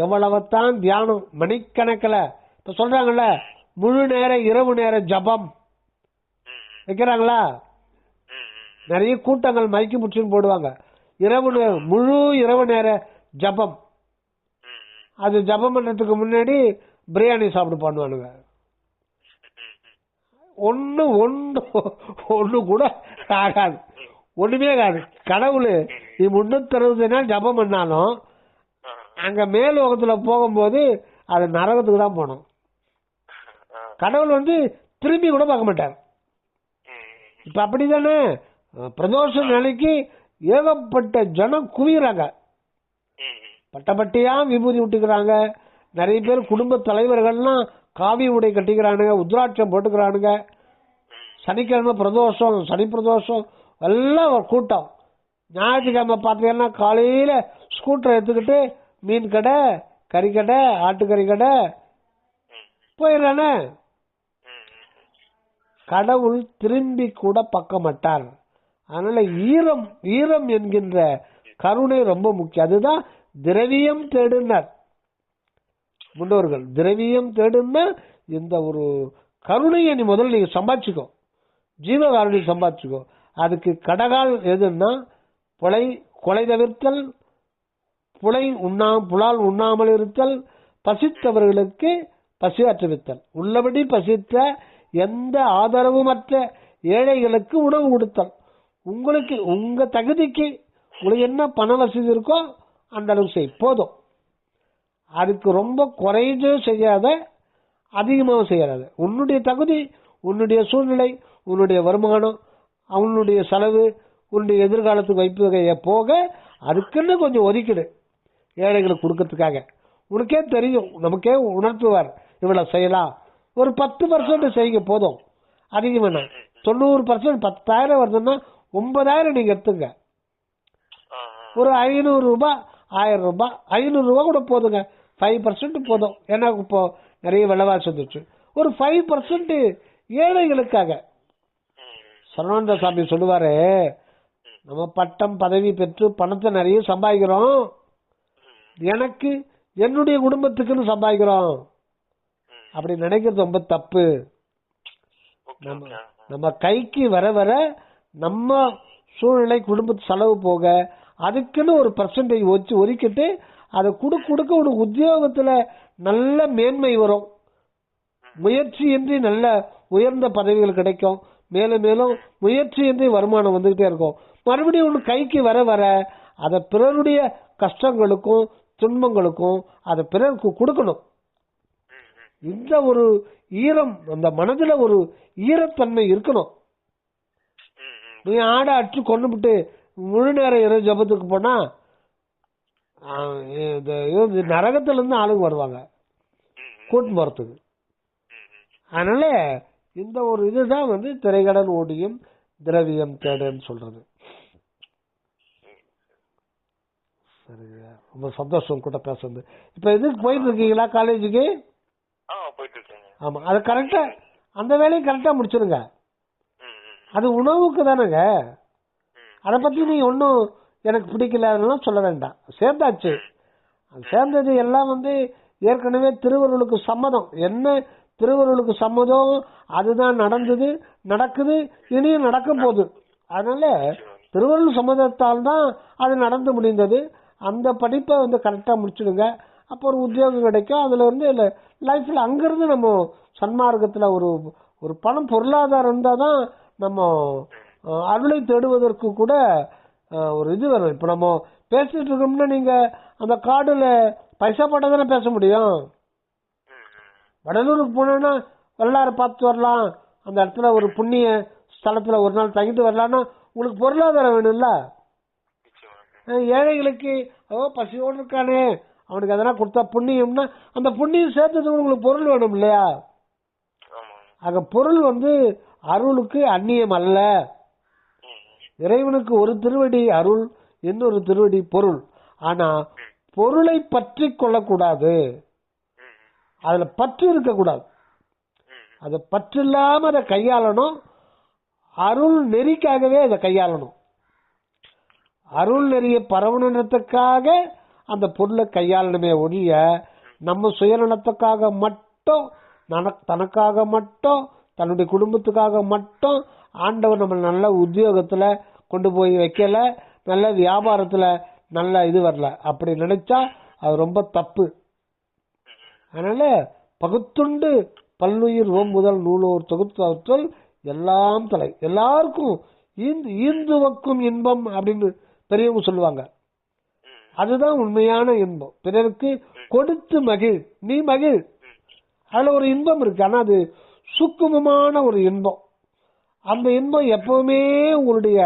எவ்வளவுத்தான் தியானம் மணிக்கணக்கில் இப்ப சொல்றாங்கல்ல, முழு நேர இரவு நேர ஜபம் வைக்கிறாங்களா, நிறைய கூட்டங்கள் மைக்கு முற்றின்னு போடுவாங்க. முழு இரவு நேர ஜபம். அது ஜபம் பண்றதுக்கு முன்னாடி பிரியாணி சாப்பிட்டு பண்ணுவானுங்க. ஒண்ணு கூட ஆகாது, ஒண்ணுமே ஆகாது. கடவுள் நீ 360 நாள் ஜபம் பண்ணாலும் அங்க மேலோகத்துல போகும்போது அது நரகத்துக்கு தான் போனோம். கடவுள் வந்து திரும்பி கூட பார்க்க மாட்டார். இப்ப அப்படித்தானே பிரதோஷ நிலைக்கு ஏகப்பட்ட ஜனம் குவிகிறாங்க, பட்டப்பட்டியா விபூதி விட்டுக்கிறாங்க. நிறைய பேர் குடும்ப தலைவர்கள்லாம் காவி உடை கட்டிக்கிறானுங்க, உத்ராட்சம் போட்டுக்கிறானுங்க. சனிக்கிழமை பிரதோஷம், சனி பிரதோஷம் எல்லாம் ஒரு கூட்டம். ஞாயிற்றுக்கிழமை பார்த்தீங்கன்னா காலையில ஸ்கூட்டரை எடுத்துக்கிட்டு மீன் கடை, கறிக்கடை, ஆட்டுக்கறி கடை போயிடறானே. கடவுள் திரும்பி கூட பார்க்க மாட்டார். அதனால ஈரம் என்கின்ற கருணை ரொம்ப முக்கியம். அதுதான் திரவியம் தேடுனார் முன்னோர்கள். திரவியம் தேடுன்னா இந்த ஒரு கருணையை நீ முதல்ல நீங்க சம்பாதிச்சுக்கோ, ஜீவகாருணை சம்பாதிச்சுக்கோ. அதுக்கு கடகால் எதுன்னா கொலை தவிர்த்தல், புலால் உண்ணாமல் இருத்தல், பசித்தவர்களுக்கு பசியாற்றுவித்தல், உள்ளபடி பசித்த எந்த ஆதரவுமற்ற ஏழைகளுக்கு உணவு கொடுத்தல். உங்களுக்கு உங்க தகுதிக்கு உங்களுக்கு என்ன பண வசதி இருக்கோ அந்த அளவு செய், போதும். அதுக்கு ரொம்ப குறைஞ்சும் செய்யாத, அதிகமாகவும் செய்யாத. உன்னுடைய தகுதி, உன்னுடைய சூழ்நிலை, உன்னுடைய வருமானம், அவனுடைய செலவு, உன்னுடைய எதிர்காலத்துக்கு வைப்பு போக அதுக்குன்னு கொஞ்சம் ஒதுக்கிடு ஏழைகளுக்கு கொடுக்கறதுக்காக. உனக்கே தெரியும், நமக்கே உணர்த்துவார் இவ்வளவு செய்யலாம். ஒரு 10% செய்யுங்க போதும், அதிகமான 90%. 10,000 வருதுன்னா 9,000 நீங்க எடுத்துங்க. ஒரு 500 ரூபாய், 1000 ரூபாய், 500 ரூபாய் கூட போதுங்க. 5% போதும். ஏன்னா இப்போ நிறைய விலைவாசி வந்துச்சு. ஒரு 5% ஏழைகளுக்காக. சரவண சாமி சொல்லுவாரு, நம்ம பட்டம் பதவி பெற்று பணத்தை நிறைய சம்பாதிக்கிறோம், எனக்கு என்னுடைய குடும்பத்துக்குன்னு சம்பாதிக்கிறோம். அப்படி நினைக்கிறது ரொம்ப தப்பு. நம்ம கைக்கு வர வர நம்ம சூழ்நிலை, குடும்ப செலவு போக அதுக்குன்னு ஒரு பர்சன்டேஜ் வச்சு ஒதுக்கிட்டு அதை கொடுக்க ஒரு உத்தியோகத்துல நல்ல மேன்மை வரும், முயற்சியின்றி நல்ல உயர்ந்த பதவிகள் கிடைக்கும், மேலும் மேலும் முயற்சியின்றி வருமானம் வந்துகிட்டே இருக்கும். மறுபடியும் ஒன்று கைக்கு வர வர அதை பிறருடைய கஷ்டங்களுக்கும் துன்பங்களுக்கும் அதை பிறருக்கு கொடுக்கணும். இந்த ஒரு ஈரம், அந்த மனதுல ஒரு ஈரத்தன்மை இருக்கணும். நீ ஆடை அடிச்சு கொண்டுபிட்டு முழு நேரம் இரவு ஜபத்துக்கு போனா நரகத்துல இருந்து ஆளுங்க வருவாங்க கூட்டு போறதுக்கு. அதனால இந்த ஒரு இதுதான் வந்து திரைக்கடன் ஓடியும் திரவியம் தேடுன்னு சொல்றது. சரிங்க, ரொம்ப சந்தோஷம் கூட பேசுறது. இப்ப இதுக்கு போயிட்டு இருக்கீங்களா காலேஜுக்கு? ஆமா, அது கரெக்டா அந்த வேலையை கரெக்டா முடிச்சிருங்க. அது உணவுக்கு தானேங்க. அதை பத்தி நீ ஒன்னும் எனக்கு பிடிக்கல அதெல்லாம் சொல்ல வேண்டாம். சேர்ந்தாச்சு, சேர்ந்தது எல்லாம் வந்து ஏற்கனவே திருவருளுக்கு சம்மதம். என்ன திருவருளுக்கு சம்மதம் அதுதான் நடந்தது, நடக்குது, இனியும் நடக்க போகுது. அதனால திருவருள் சம்மதத்தால் தான் அது நடந்து முடிந்தது. அந்த படிப்பை வந்து கரெக்டா முடிச்சிடுங்க. அப்போ ஒரு உத்தியோகம் கிடைக்கும். அதுல வந்து லைஃப்ல அங்கிருந்து நம்ம சன்மார்க்கத்துல ஒரு பணம் பொருளாதாரம் இருந்தாதான் நம்ம அருளை தேடுவதற்கு கூட ஒரு இது வரும். இப்ப நம்ம பேசிட்டு இருக்கோம்னா நீங்க அந்த கார்டுல பைசா போட்டா தானே பேச முடியும். வடலூருக்கு போனோம்னா வரலாறு பார்த்து வரலாம், அந்த இடத்துல ஒரு புண்ணிய ஸ்தலத்துல ஒரு நாள் தங்கிட்டு வரலாம்னா உங்களுக்கு பொருளாதாரம் வேணும்ல. ஏழைகளுக்கு பசியோடு இருக்கானே அவனுக்கு அதெல்லாம் கொடுத்தா புண்ணியம்னா அந்த புண்ணியம் சேர்த்தது உங்களுக்கு பொருள் வேணும் இல்லையா? ஆக பொருள் வந்து அருளுக்கு அந்நியம் அல்ல. இறைவனுக்கு ஒரு திருவடி அருள், இன்னொரு திருவடி பொருள். ஆனா பொருளை பற்றி கொள்ளக்கூடாது, அதுல பற்று இருக்கக்கூடாது. அதை பற்றில்லாம அதை கையாளணும். அருள் நெறிக்காகவே அதை கையாளணும். அருள் நெறிய பரவணுன்றதுக்காக அந்த பொருளை கையாளணுமே ஒழிய நம்ம சுயநலத்துக்காக மட்டும், தனக்காக மட்டும், தன்னுடைய குடும்பத்துக்காக மட்டும் ஆண்டவர் நம்ம நல்ல உத்தியோகத்துல கொண்டு போய் வைக்கல, நல்ல வியாபாரத்துல நல்ல இது வரல, அப்படி நினைச்சா அது ரொம்ப தப்பு. அதனால பகுத்துண்டு பல்லுயிர் ஓம் முதல் நூலோர் தொகுத்தவற்றுள் எல்லாம் தலை, எல்லாருக்கும் ஈந்துவக்கும் இன்பம் அப்படின்னு பெரியவங்க சொல்லுவாங்க. அதுதான் உண்மையான இன்பம். பிறருக்கு கொடுத்து மகிழ், நீ மகிழ். அதுல ஒரு இன்பம் இருக்கு, ஆனா அது சுக்குமமான ஒரு இன்பம். அந்த இன்பம் எப்பவுமே உங்களுடைய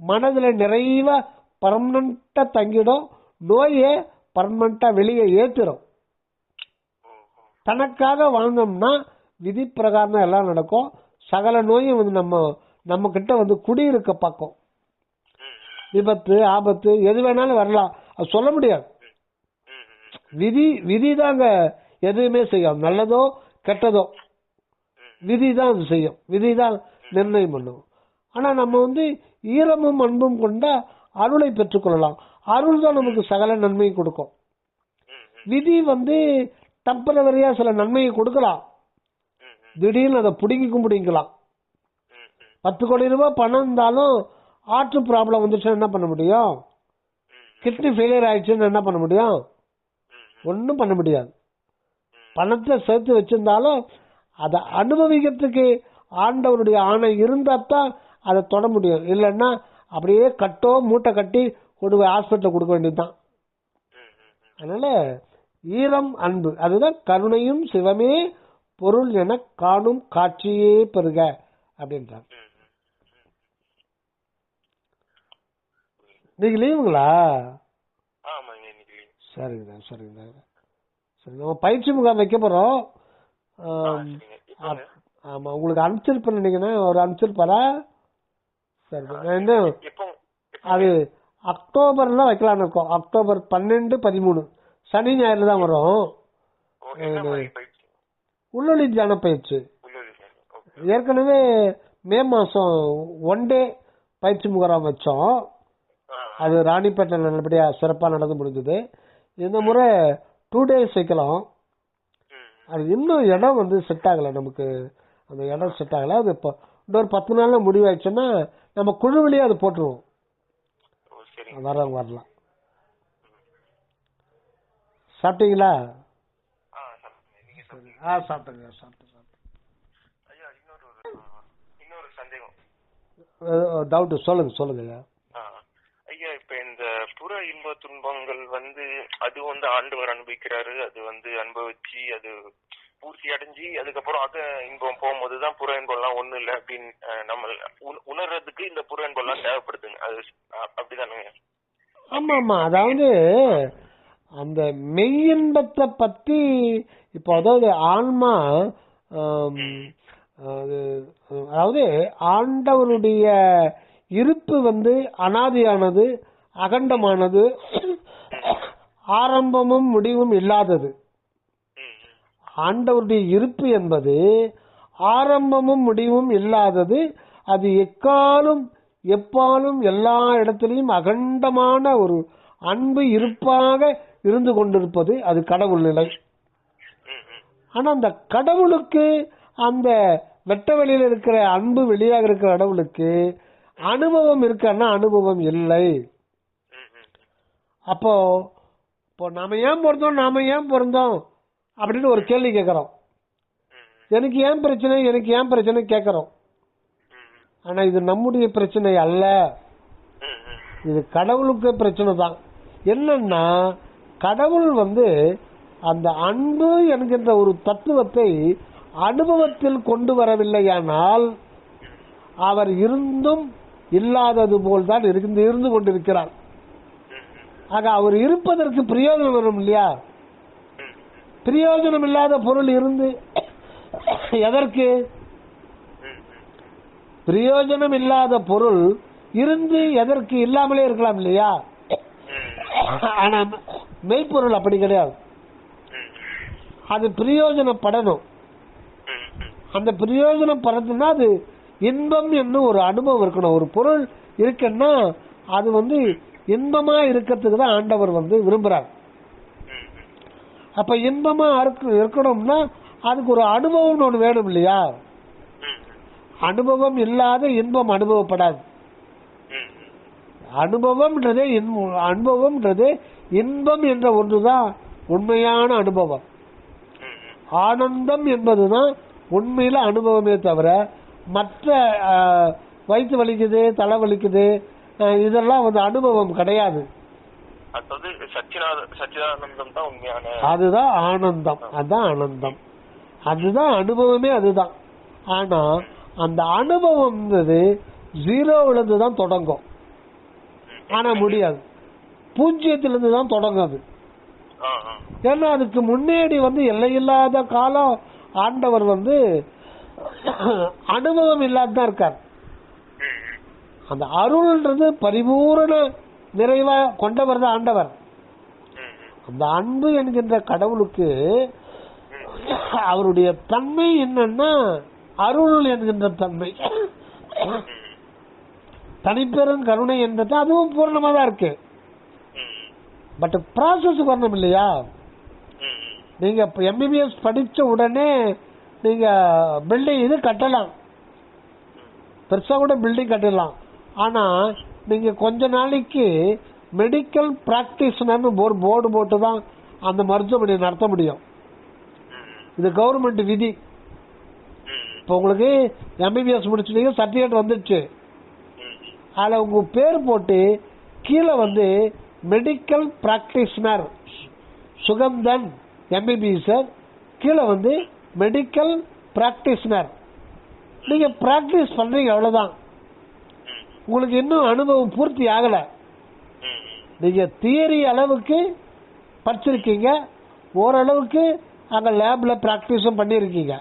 மனதுல நிறைவா பர்மனண்டா தங்கிடும். நோயை பர்மனண்டா வெளியே ஏத்துரும். தனக்காக வாழ்ந்தோம்னா விதி பிரகாரம் எல்லாம் நடக்கும். சகல நோயும் வந்து நம்ம கிட்ட வந்து குடியிருக்க பார்க்கும். விபத்து, ஆபத்து எது வேணாலும் வரலாம், அது சொல்ல முடியாது. விதி தாங்க எதுவுமே செய்யும், நல்லதோ கெட்டதோ விதி தான் அது செய்யும், விதி தான் நிர்ணயம் பண்ணும். ஆனா நம்ம வந்து ஈரமும் அன்பும் கொண்டா அருளை பெற்றுக்கொள்ளலாம். அருள் தான் நமக்கு சகல நன்மையை கொடுக்கும். விதி வந்து டெம்பரவரியா சில நன்மையை கொடுக்கலாம், திடீர்னு அதை பிடிங்கிக்கலாம். 10 கோடி ரூபாய் பணம் இருந்தாலும் ஆற்று ப்ராப்ளம் வந்துச்சுன்னா என்ன பண்ண முடியும்? கிட்னி ஃபெயிலியர் ஆயிடுச்சுன்னு என்ன பண்ண முடியும்? ஒன்னும் பண்ண முடியாது. பணத்தை சேர்த்து வச்சிருந்தாலும் அதை அனுபவிக்கிறதுக்கு ஆண்டவருடைய ஆணை இருந்தா தான் அதை தொட முடியும். இல்லைன்னா அப்படியே மூட்டை கட்டி கொண்டு போய் ஹாஸ்பிட்டல் கொடுக்க வேண்டியதுதான். அதனால ஈரம் அன்பு, அதுதான் கருணையும் சிவமே பொருள் என காணும் காட்சியே பெறுக அப்படின்றாங்க. நீங்க லீவுங்களா? சரிங்க சரிங்க சரி, நம்ம பயிற்சி முகாம் வைக்க போறோம். ஆமா, உங்களுக்கு அனுப்பிச்சிருப்பேன் நினைக்கிறேன். ஒரு அனுப்பிச்சிருப்பாரா? சரி, அது அக்டோபர்ல வைக்கலாம்னு இருக்கோம். அக்டோபர் 12, 13 சனி ஞாயிறு தான் வரும். உள்ளொளி தியான பயிற்சி ஏற்கனவே மே மாசம் 1 டே பயிற்சி முகாம் வச்சோம். அது ராணிப்பேட்டை நல்லபடியா சிறப்பா நடந்து முடிஞ்சது. இந்த முறை 2 days வைக்கலாம். அது இன்னும் இடம் வந்து செட் ஆகல, நமக்கு அந்த இடம் செட் ஆகல. அது இப்போ இன்னொரு 10 நாள்ல முடிவாயிடுச்சுன்னா நம்ம குழுவிலேயே அது போட்டுருவோம், வரலாம். சாப்பிட்டீங்களா? சாப்பிட்டேங்க. இன்னொரு சந்தேகம், டவுட் சொல்லுங்க ஐயா. இப்ப இந்த புற இன்ப துன்பங்கள் வந்து அது வந்து ஆண்டவர் அனுபவிக்கிறாரு, அது வந்து அனுபவிச்சு அது பூர்த்தி அடைஞ்சு அதுக்கப்புறம் அக இன்பம் போகும்போதுதான் புற இன்பம் எல்லாம் ஒண்ணு இல்லை அப்படின்னு நம்ம உணர்றதுக்கு இந்த புற இன்பம் எல்லாம் தேவைப்படுதுங்க. அது அப்படிதானுங்க? ஆமா, அதாவது அந்த மெய்யின்பத்தை பத்தி இப்போ, அதாவது ஆன்மா, அதாவது ஆண்டவருடைய இருப்பு வந்து அனாதியானது, அகண்டமானது, ஆரம்பமும் முடிவும் இல்லாதது. ஆண்டவருடைய இருப்பு என்பது ஆரம்பமும் முடிவும் இல்லாதது. அது எக்காலும் எப்பாலும் எல்லா இடத்திலையும் அகண்டமான ஒரு அன்பு இருப்பாக இருந்து கொண்டிருப்பது அது கடவுள் நிலை. ஆனா அந்த கடவுளுக்கு, அந்த வெட்ட வெளியில இருக்கிற அன்பு வெளியாக இருக்கிற கடவுளுக்கு அனுபவம் இருக்கான்னா அனுபவம் இல்லை. அப்போ நாம ஏன் பிறந்தோம் அப்படின்னு ஒரு கேள்வி கேட்கிறோம். எனக்கு ஏன் பிரச்சனை கேட்கிறோம். ஆனா இது நம்முடைய பிரச்சனை அல்ல, இது கடவுளுக்கு பிரச்சனை தான். என்னன்னா கடவுள் வந்து அந்த அன்பு என்கின்ற ஒரு தத்துவத்தை அனுபவத்தில் கொண்டு வரவில்லையானால் அவர் இருந்தும் இல்லாதது போல் தான் இருந்து கொண்டிருக்கிறார். ஆக அவர் இருப்பதற்கு பிரயோஜனம் வரும் இல்லையா? பிரயோஜனம் இல்லாத பொருள் இருந்து எதற்கு? பிரயோஜனம் இல்லாத பொருள் இருந்து எதற்கு? இல்லாமலே இருக்கலாம் இல்லையா? ஆனா மெய்ப்பொருள் அப்படி கிடையாது, அது பிரயோஜனப்படணும். அந்த பிரயோஜனம் படுறதுன்னா அது இன்பம் என்னும் ஒரு அனுபவம் இருக்கணும். ஒரு பொருள் இருக்குன்னா அது வந்து இன்பமா இருக்கிறதுக்கு தான் ஆண்டவர் வந்து விரும்புறார். அப்ப இன்பமா இருக்கணும்னா அதுக்கு ஒரு அனுபவம் ஒண்ணு வேணும் இல்லையா? அனுபவம் இல்லாத இன்பம் அனுபவப்படாது. அனுபவம்ன்றது இன்பம் என்ற ஒன்றுதான் உண்மையான அனுபவம். ஆனந்தம் என்பதுதான் உண்மையில அனுபவமே தவிர மற்ற வயிற்று வலிக்குது, தலை வலிக்குது, இதெல்லாம் வந்து அனுபவம் கிடையாது. அதுதான் ஆனந்தம். அதுதான் ஆனந்தம். அதுதான் அனுபவமே. அதுதான். ஆனா அந்த அனுபவம் ஜீரோவிலிருந்து தான் தொடங்கும். ஆனா முடியாது, பூஜ்ஜியத்திலிருந்து தான் தொடங்காது. ஏன்னா அதுக்கு முன்னாடி வந்து எல்லையில்லாத காலம் ஆண்டவர் வந்து அனுபவம் இல்லாதான் இருக்கார். அந்த அருள்ன்றது பரிபூரண நிறைவா கொண்டவர் தான் ஆண்டவர். அந்த அன்பு என்கின்ற கடவுளுக்கு அவருடைய தன்மை என்னன்னா அருள் என்கின்ற தன்மை, தனிப்பெரும் கருணை என்றது அதுவும் பூர்ணமா தான் இருக்கு. பட் ப்ராசஸ் வரணும் இல்லையா? நீங்க எம்பிபிஎஸ் படிச்ச உடனே நீங்க பில்டிங் இது கட்டலாம், பெருசா கூட பில்டிங் கட்டலாம். ஆனா நீங்க கொஞ்ச நாளைக்கு மெடிக்கல் பிராக்டிஷனர்னு போர்டு போட்டு தான் அந்த மருத்துவமனை நடத்த முடியும். இது கவர்மெண்ட் விதி. இப்போ உங்களுக்கு எம்பிபிஎஸ் முடிச்சுட்டீங்க, சர்டிபிகேட் வந்துடுச்சு, அதில் உங்க பேர் போட்டு கீழே வந்து மெடிக்கல் பிராக்டிஷனர் சுகந்தன் எம்பிபிஎஸ், கீழே வந்து மெடிக்கல் பிராக்டிஷனர். நீங்க பிராக்டிஸ் பண்றீங்க, அவ்வளவுதான். உங்களுக்கு இன்னும் அனுபவம் பூர்த்தி ஆகல. நீங்க தியரி அளவுக்கு படிச்சிருக்கீங்க, ஓரளவுக்கு அங்க லேப்ல பிராக்டிஸும் பண்ணிருக்கீங்க.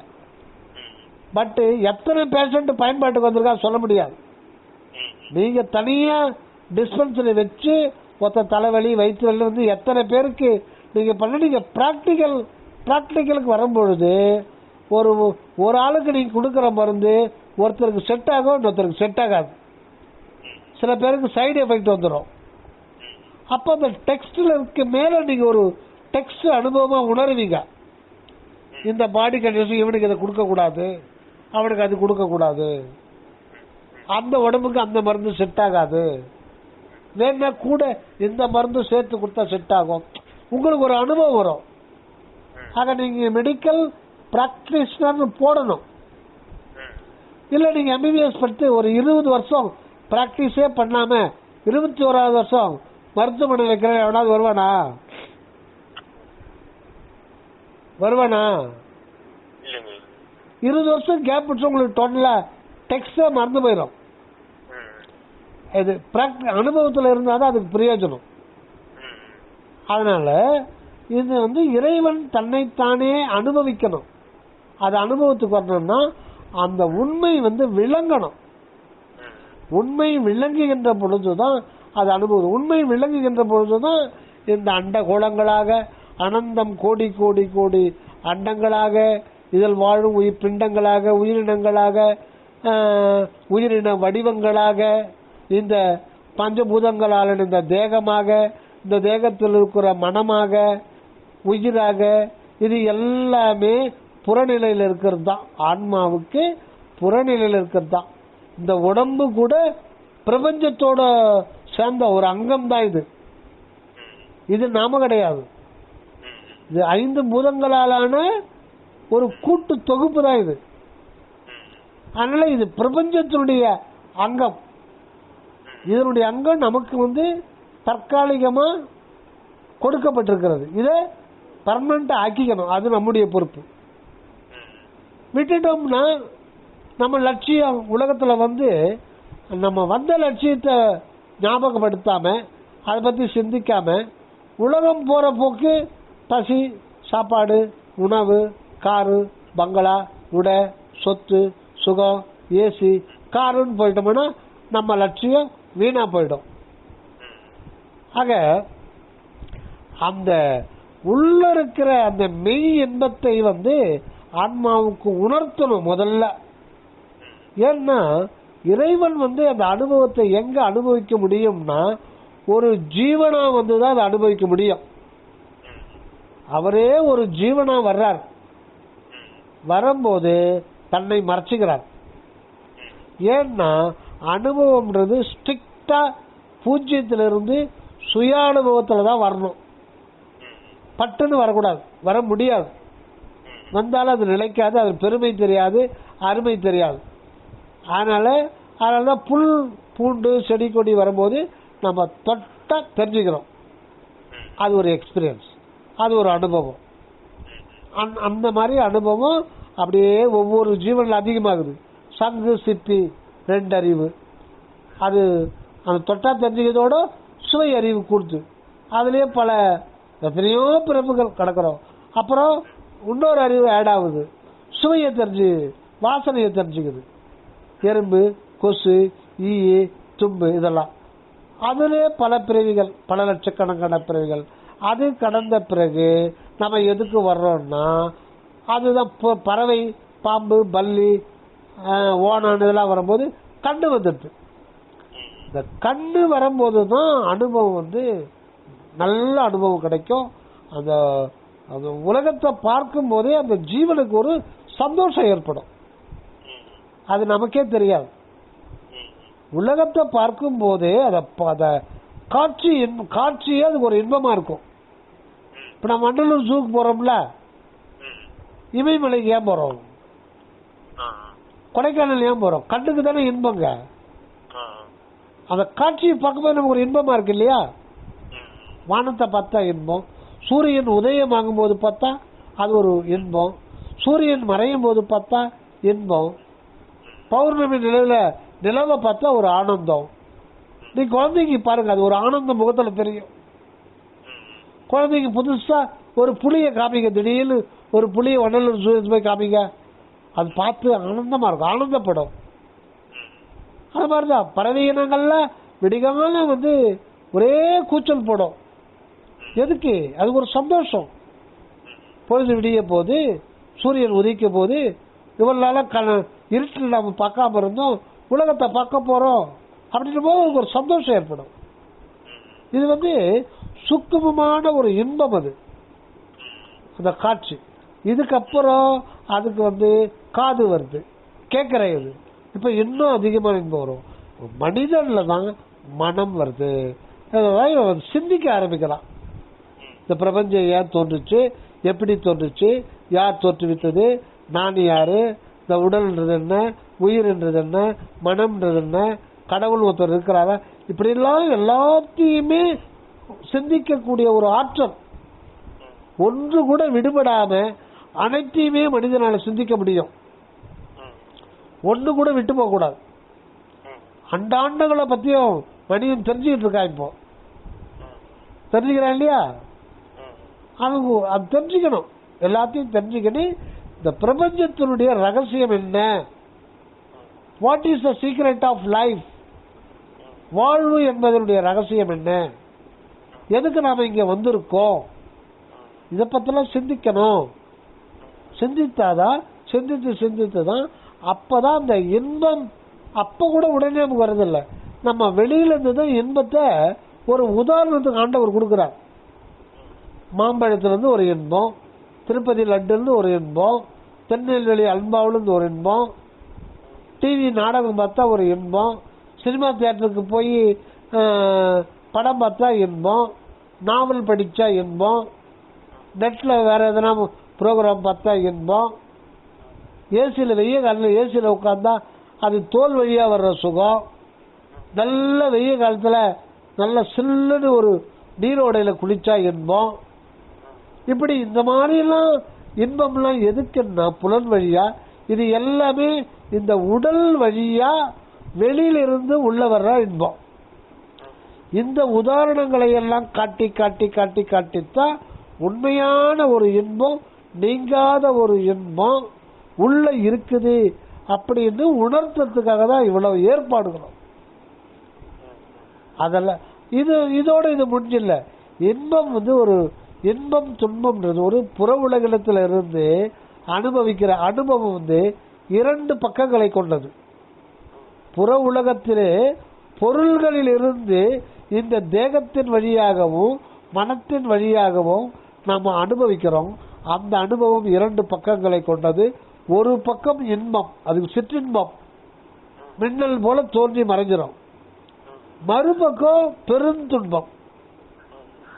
பட் எத்தனை பேஷண்ட் பயன்பாட்டுக்கு வந்திருக்கா சொல்ல முடியாது. நீங்க தனியா டிஸ்பென்சரி வச்சு மொத்த தலைவலி வயிற்று வலி வந்து எத்தனை பேருக்கு நீங்க பண்ண, நீங்க பிராக்டிக்கலுக்கு வரும்பொழுது ஒரு ஆளுக்கு நீங்க கொடுக்குற மருந்து ஒருத்தருக்கு செட் ஆகும், இன்னொருத்தருக்கு செட் ஆகாது. சில பேருக்கு சைடு எஃபெக்ட் வந்துடும். அப்ப அந்த டெக்ஸ்ட்ல இருக்க மேல நீங்க ஒரு டெக்ஸ்ட் அனுபவமா உணர்வீங்க. இந்த பாடி கண்டிஷன் இவனுக்கு இதை கொடுக்க கூடாது, அவனுக்கு அது கொடுக்க கூடாது, அந்த உடம்புக்கு அந்த மருந்து செட் ஆகாது, வேணா கூட இந்த மருந்து சேர்த்து கொடுத்தா செட் ஆகும். உங்களுக்கு ஒரு அனுபவம் வரும். ஆக நீங்க மெடிக்கல் பிராக்டிஷனர் போடணும். இல்ல நீங்க எம்பிபிஎஸ் படித்து ஒரு 20 வருஷம் பிராக்டிஸே பண்ணாம 21வது வருஷம் மருத்துவமனை வைக்கிற எவனாவது வருவானா? 20 வருஷம் கேப் விட்டு உங்களுக்கு டோட்டலா டெக்ஸ்டே மறந்து போயிடும். இது அனுபவத்தில் இருந்தாதான் அதுக்கு பிரயோஜனம். அதனால இது வந்து இறைவன் தன்னைத்தானே அனுபவிக்கணும். அது அனுபவத்துக்கு வரணும்னா அந்த உண்மை வந்து விளங்கணும். உண்மை விளங்குகின்ற பொழுதுதான் அது அனுபவம். உண்மை விளங்குகின்ற பொழுதுதான் இந்த அண்ட கோளங்களாக அனந்தம் கோடி கோடி கோடி அண்டங்களாக இதில் வாழும் உயிர் பிண்டங்களாக உயிரினங்களாக உயிரின வடிவங்களாக இந்த பஞ்சபூதங்களால் இந்த தேகமாக, இந்த தேகத்தில் இருக்கிற மனமாக, உயிராக, இது எல்லாமே புறநிலையில் இருக்கிறது தான். ஆன்மாவுக்கு புறநிலையில் இருக்கிறது தான். இந்த உடம்பு கூட பிரபஞ்சத்தோட சேர்ந்த ஒரு அங்கம் தான். இது நாம கிடையாது. இது 5 பூதங்களாலான ஒரு கூட்டு தொகுப்பு தான் இது. அதனால இது பிரபஞ்சத்தினுடைய அங்கம். இதனுடைய அங்கம் நமக்கு வந்து தற்காலிகமா கொடுக்கப்பட்டிருக்கிறது. இதை பர்மனண்டா ஆக்கிக்கணும். அது நம்முடைய பொறுப்பு. விட்டுட்டோம்னா நம்ம லட்சியம் உலகத்துல வந்து நம்ம வந்த லட்சியத்தை ஞாபகப்படுத்தாம அதை பத்தி சிந்திக்காம உலகம் போற போக்கு பசி, சாப்பாடு, உணவு, காரு, பங்களா, உடை, சொத்து, சுகம், ஏசி, காருன்னு போயிட்டோம்னா நம்ம லட்சியம் வீணா போயிடும். ஆக அந்த உள்ள இருக்கிற அந்த மெய் இன்பத்தை வந்து ஆன்மாவுக்கு உணர்த்தணும் முதல்ல. ஏன்னா இறைவன் அந்த அனுபவத்தை எங்க அனுபவிக்க முடியும்னா ஒரு ஜீவனா தான் அதை அனுபவிக்க முடியும். அவரே ஒரு ஜீவனா வர்றார். வரும்போது தன்னை மறைச்சுக்கிறார். ஏன்னா அனுபவம்ன்றது ஸ்ட்ரிக்டா பூஜ்யத்திலிருந்து சுய அனுபவத்துல தான் வரணும். பட்டுன்னு வரக்கூடாது, வர முடியாது. வந்தாலும் அது நிலைக்காது, அது பெருமை தெரியாது, அருமை தெரியாது. அதனாலதான் புல் பூண்டு செடி கொடி வரும்போது நம்ம தொட்டா தெரிஞ்சுக்கிறோம். அது ஒரு எக்ஸ்பீரியன்ஸ், அது ஒரு அனுபவம். அந்த மாதிரி அனுபவம் அப்படியே ஒவ்வொரு ஜீவனில் அதிகமாகுது. சங்கு சிப்பி 2 அறிவு, அது அந்த தொட்டா தெரிஞ்சுக்கிறதோட சுவை அறிவு கொடுத்து அதுலயே பல எத்தனையோ பிறப்புகள் கிடக்கிறோம். அப்புறம் இன்னொரு அறிவு ஆட் ஆகுது, சுவையை தெரிஞ்சு வாசனையை தெரிஞ்சுக்குது. எறும்பு, கொசு, ஈ, தும்பு இதெல்லாம் அதுலயே பல பிறவிகள், பல லட்சக்கணக்கான பிறவிகள். அது கடந்த பிறகு நம்ம எதுக்கு வர்றோம்னா அதுதான் பறவை, பாம்பு, பல்லி, ஓனான் இதெல்லாம் வரும்போது கண்ணு வந்துடுது. இந்த கண்ணு வரும்போது தான் அனுபவம் நல்ல அனுபவம் கிடைக்கும். அந்த அந்த உலகத்தை பார்க்கும் போதே அந்த ஜீவனுக்கு ஒரு சந்தோஷம் ஏற்படும். அது நமக்கே தெரியாது. உலகத்தை பார்க்கும் போதே அத காட்சியே அதுக்கு ஒரு இன்பமா இருக்கும். இப்ப நம்ம மண்டலூர் ஜூக்கு போறோம்ல, இமயமலைக்கு ஏன் போறோம், கொடைக்கானல் ஏன் போறோம்? கண்ணுக்கு தானே இன்பங்க. அந்த காட்சியை பார்க்கும்போது நமக்கு ஒரு இன்பமா இருக்கு இல்லையா? வானத்தை பார்த்தா இன்பம், சூரியன் உதயம் ஆகும் போது பார்த்தா அது ஒரு இன்பம், சூரியன் மறையும் போது பார்த்தா இன்பம், பௌர்ணமி நிலவை பார்த்தா ஒரு ஆனந்தம். நீ குழந்தைக்கு பாருங்க, அது ஒரு ஆனந்தம் முகத்துல தெரியும். குழந்தைக்கு புதுசா ஒரு புளிய காமிங்க, திடீர்னு ஒரு புளிய வண்டலூர் ஜூஸ் போய் காமிங்க, அது பார்த்து ஆனந்தமா இருக்கும், ஆனந்தப்படும். அது மாதிரிதான் பறவை இனங்கள்ல விடிகால ஒரே கூச்சல் போடும். எதுக்கு? அது ஒரு சந்தோஷம். பொழுது விடிய போது, சூரியன் உதிக்க போது, இவ்வளவு நாளா இருட்டில் நம்ம பார்க்காம இருந்தோம், உலகத்தை பார்க்க போறோம் அப்படின்ற போது ஒரு சந்தோஷம் ஏற்படும். இது சுக்குமமான ஒரு இன்பம். அது அந்த காட்சி. இதுக்கப்புறம் அதுக்கு காது வருது, கேட்கறது. இப்ப இன்னும் அதிகமான இன்பம் வரும். மனிதன்ல தான் மனம் வருது, சிந்திக்க ஆரம்பிக்கலாம். இந்த பிரபஞ்சம் ஏன் தோன்றுச்சு, எப்படி தோன்றுச்சு, யார் தோற்றுவித்தது, நான் யாரு, இந்த உடல்ன்றது என்ன, உயிர்ன்றது என்ன, மனம்ன்றது என்ன, கடவுள் ஒருத்தர் இருக்கிறார, இப்படி எல்லாம் எல்லாத்தையுமே சிந்திக்கக்கூடிய ஒரு ஆற்றல். ஒன்று கூட விடுபடாம அனைத்தையுமே மனிதனால சிந்திக்க முடியும். ஒண்ணு கூட விட்டு போக கூடாது. அண்டாண்டுகளை பத்தியும் மனிதன் தெரிஞ்சுக்கிட்டு இருக்கா. இப்போ தெரிஞ்சுக்கிறான் இல்லையா? அது தெரிஞ்சுக்கணும், எல்லாத்தையும் தெரிஞ்சுக்கணும். இந்த பிரபஞ்சத்தினுடைய ரகசியம் என்ன, what is the secret of life, வாழ்வு என்பதனுடைய ரகசியம் என்ன, எதுக்கு நாம இங்க வந்திருக்கோம், இதை பத்திலாம் சிந்திக்கணும். சிந்தித்தாதான், சிந்தித்துதான் அப்பதான் அந்த இன்பம். அப்ப கூட உடனே நமக்கு வரதில்லை. நம்ம வெளியில இருந்துதான் இன்பத்தை ஒரு உதாரணத்துக்கு ஆண்டவர் கொடுக்கிறார். மாம்பழத்திலிருந்து ஒரு இன்பம், திருப்பதி லட்டுன்னு ஒரு இன்பம், திருநெல்வேலி அல்பாவிலிருந்து ஒரு இன்பம், டிவி நாடகம் பார்த்தா ஒரு இன்பம், சினிமா தியேட்டருக்கு போய் படம் பார்த்தா இன்பம், நாவல் படிச்சா இன்பம், நெட்ல வேற எதனா ப்ரோக்ராம் பார்த்தா இன்பம், ஏசியில் வெய்ய காலத்தில் ஏசியில் உட்காந்தா அது தோல் வழியா வர்ற சுகம், நல்ல வெய்ய காலத்துல நல்ல சில்லுன்னு ஒரு நீரோடையில குளிச்சா இன்பம். இப்படி இந்த மாதிரி எல்லாம் இன்பம்லாம் எதுக்குன்னா புலன் வழியா, இது எல்லாமே இந்த உடல் வழியா வெளியிலிருந்து உள்ள வர்ற இன்பம். இந்த உதாரணங்களை எல்லாம் காட்டி காட்டி காட்டி காட்டித்தான் உண்மையான ஒரு இன்பம், நீங்காத ஒரு இன்பம் உள்ள இருக்குது அப்படின்னு உணர்த்துறதுக்காக தான் இவ்வளவு ஏற்பாடுகளும். அதெல்லாம் இதோட இது முடிஞ்சில்ல. இன்பம் ஒரு இன்பம் துன்பம்ன்றது ஒரு புற உலகத்துல இருந்து அனுபவிக்கிற அனுபவம் வந்து 2 பக்கங்களை கொண்டது. புற உலகத்திலே பொருள்களில் இருந்து இந்த தேகத்தின் வழியாகவும் மனத்தின் வழியாகவும் நாம் அனுபவிக்கிறோம். அந்த அனுபவம் 2 பக்கங்களை கொண்டது. ஒரு பக்கம் இன்பம், அது சிற்றின்பம், மின்னல் போல தோன்றி மறைஞ்சிடும். மறுபக்கம் பெருந்துன்பம்.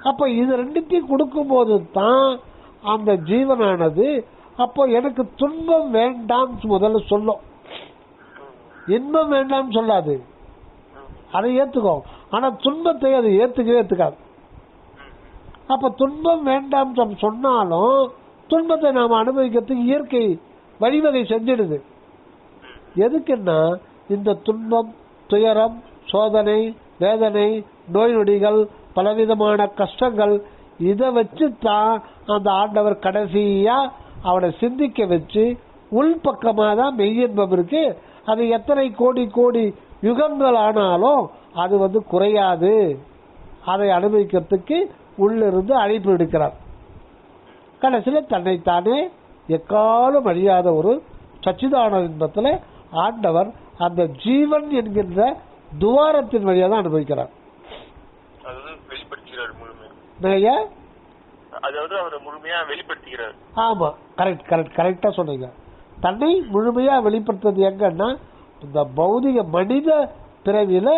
அப்ப இது 2த்தையும் கொடுக்கும் போது தான் அந்த ஜீவனானது அப்போ எனக்கு துன்பம் வேண்டாம் முதல்ல சொல்லும். இன்பம் வேண்டாம் சொல்லாது, அதை ஏத்துக்கோ. ஆனா துன்பத்தை அது ஏத்துக்காது. அப்ப துன்பம் வேண்டாம் சொன்னாலும் துன்பத்தை நாம் அனுபவிக்கிறதுக்கு இயற்கை வழிவகை செஞ்சிடுது. எதுக்குன்னா இந்த துன்பம், துயரம், சோதனை, வேதனை, நோய் நொடிகள், பலவிதமான கஷ்டங்கள், இதை வச்சுதான் அந்த ஆண்டவர் கடைசியா அவனை சிந்திக்க வச்சு உள்பக்கமா தான் மெய்யின்பம் இருக்கு. அது எத்தனை கோடி கோடி யுகங்கள் ஆனாலும் அது வந்து குறையாது. அதை அனுபவிக்கிறதுக்கு உள்ளிருந்து அழைப்பு எடுக்கிறார். கடைசியில் தன்னைத்தானே எக்காலம் அழியாத ஒரு சச்சிதானந்த இன்பத்தில் ஆண்டவர் அந்த ஜீவன் என்கின்ற துவாரத்தின் வழியாக தான் அனுபவிக்கிறார். ஆமா, கரெக்டா சொன்னீங்க. தன்னை முழுமையா வெளிப்படுத்துறது எங்கன்னா இந்த பௌதிக மனித பிறவியில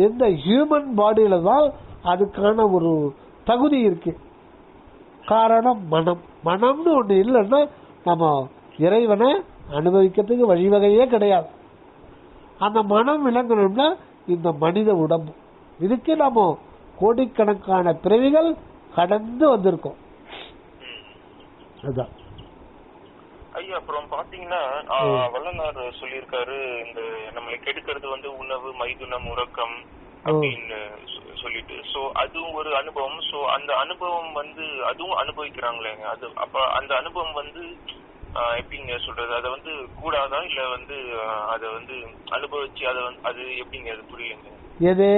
இந்த ஹியூமன் பாடியில தான் அதுக்கான ஒரு தகுதி இருக்கு. காரணம் மனம். மனம்னு ஒண்ணு இல்லைன்னா நம்ம இறைவனை அனுபவிக்கிறதுக்கு வழிவகையே கிடையாது. அந்த மனம் விளங்கணும்னா இந்த மனித உடம்பு, இதுக்கு நம்ம கோடிக்கணக்கான பிறவிகள் கடந்து வந்திருக்கோம். அதுதான் ஐயா. அப்புறம் பாத்தீங்கன்னா வள்ளலார் சொல்லியிருக்காரு, இந்த நம்மளை கெடுக்கிறது வந்து உணவு, மைதுனம், உறக்கம் அப்படின்னு சொல்லிட்டு. சோ அதுவும் ஒரு அனுபவம். சோ அந்த அனுபவம் வந்து அதுவும் அனுபவிக்கிறாங்களேங்க. அது அப்ப அந்த அனுபவம் வந்து எப்படிங்க சொல்றது, அதை வந்து கூடாதா இல்ல வந்து அதை வந்து அனுபவிச்சு அதை வந்து அது எப்படிங்க, அது புரியலங்க. எது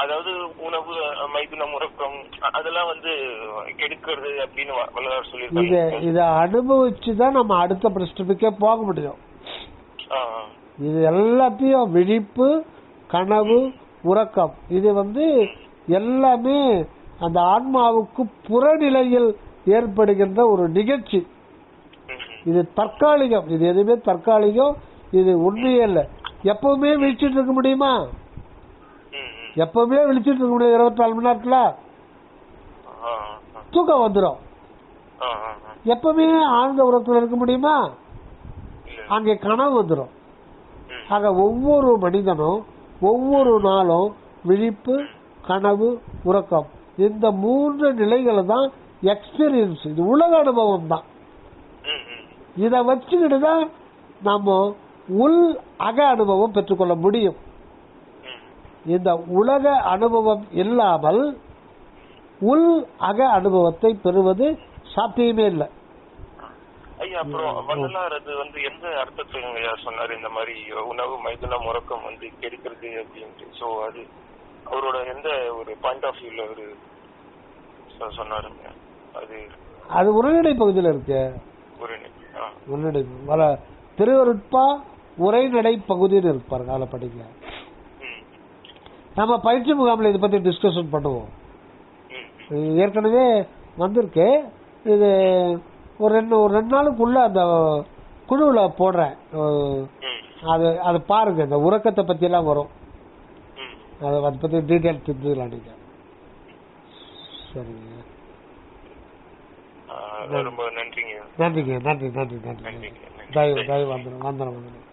அதாவது உணவு, மைதுனம், உறக்கம் அதெல்லாம் வந்து கெடுக்கிறது அப்படின்னு வள்ளலார் சொல்லியிருக்காங்க. இதை அனுபவிச்சுதான் நம்ம அடுத்த பிரச்சனைக்கே போக முடியும். இது எல்லாத்தையும் விழிப்பு, கனவு, உறக்கம், இது வந்து எல்லாமே அந்த ஆன்மாவுக்கு புறநிலையில் ஏற்படுகின்ற ஒரு நிகழ்ச்சி. இது தற்காலிகம். இது எதுவுமே தற்காலிகம். இது உண்மையே இல்லை. எப்பவுமே விழிச்சிட்டு இருக்க முடியுமா? எப்பவுமே விழிச்சிட்டு இருக்க முடியும். 24 மணி நேரத்துல தூக்கம் வந்துடும். எப்பவுமே ஆழ்ந்த உறக்கத்தில் இருக்க முடியுமா? அங்கே கனவு வந்துடும். ஆக ஒவ்வொரு மனிதனும் ஒவ்வொரு நாளும் விழிப்பு, கனவு, உறக்கம், இந்த 3 நிலைகளை தான் எக்ஸ்பீரியன்ஸ். இது உலக அனுபவம் தான். இதை வச்சுக்கிட்டு தான் நம்ம உள் அக அனுபவம் பெற்றுக்கொள்ள முடியும். இந்த உலக அனுபவம் இல்லாமல் உள் அக அனுபவத்தை பெறுவது சாத்தியமே இல்லை. ஐயா, அப்புறம் வள்ளலார் அது வந்து எந்த அர்த்தத்துல சொன்னாரு இந்த மாதிரி உணவு, மைதுனம், உறக்கம் வந்து கெடுக்கிறது அப்படின்ட்டு? சோ அது அவரோட எந்த ஒரு பாயிண்ட் ஆஃப் வியூல ஒரு சொன்னாருங்க? அது உரைநடை பகுதியில் இருக்கு. உரைநடை திருவருட்பா உரைநடை பகுதியில் இருப்பாரு. அதை படிக்க நம்ம பயிற்சி முகாமில் இதை பத்தி டிஸ்கஷன் பண்ணுவோம். ஏற்கனவே வந்திருக்கு. இது ஒரு 2 நாளுக்குள்ள அந்த குழுவுல போடுறேன். அது பாருங்க. இந்த உறக்கத்தை பத்தி எல்லாம் வரும். அதை பத்தி டீட்டெயில் தெரிஞ்சுக்கலாம் நீங்க. சரிங்க, ரொம்ப நன்றிங்க. நன்றி. தயவு வந்துடும்.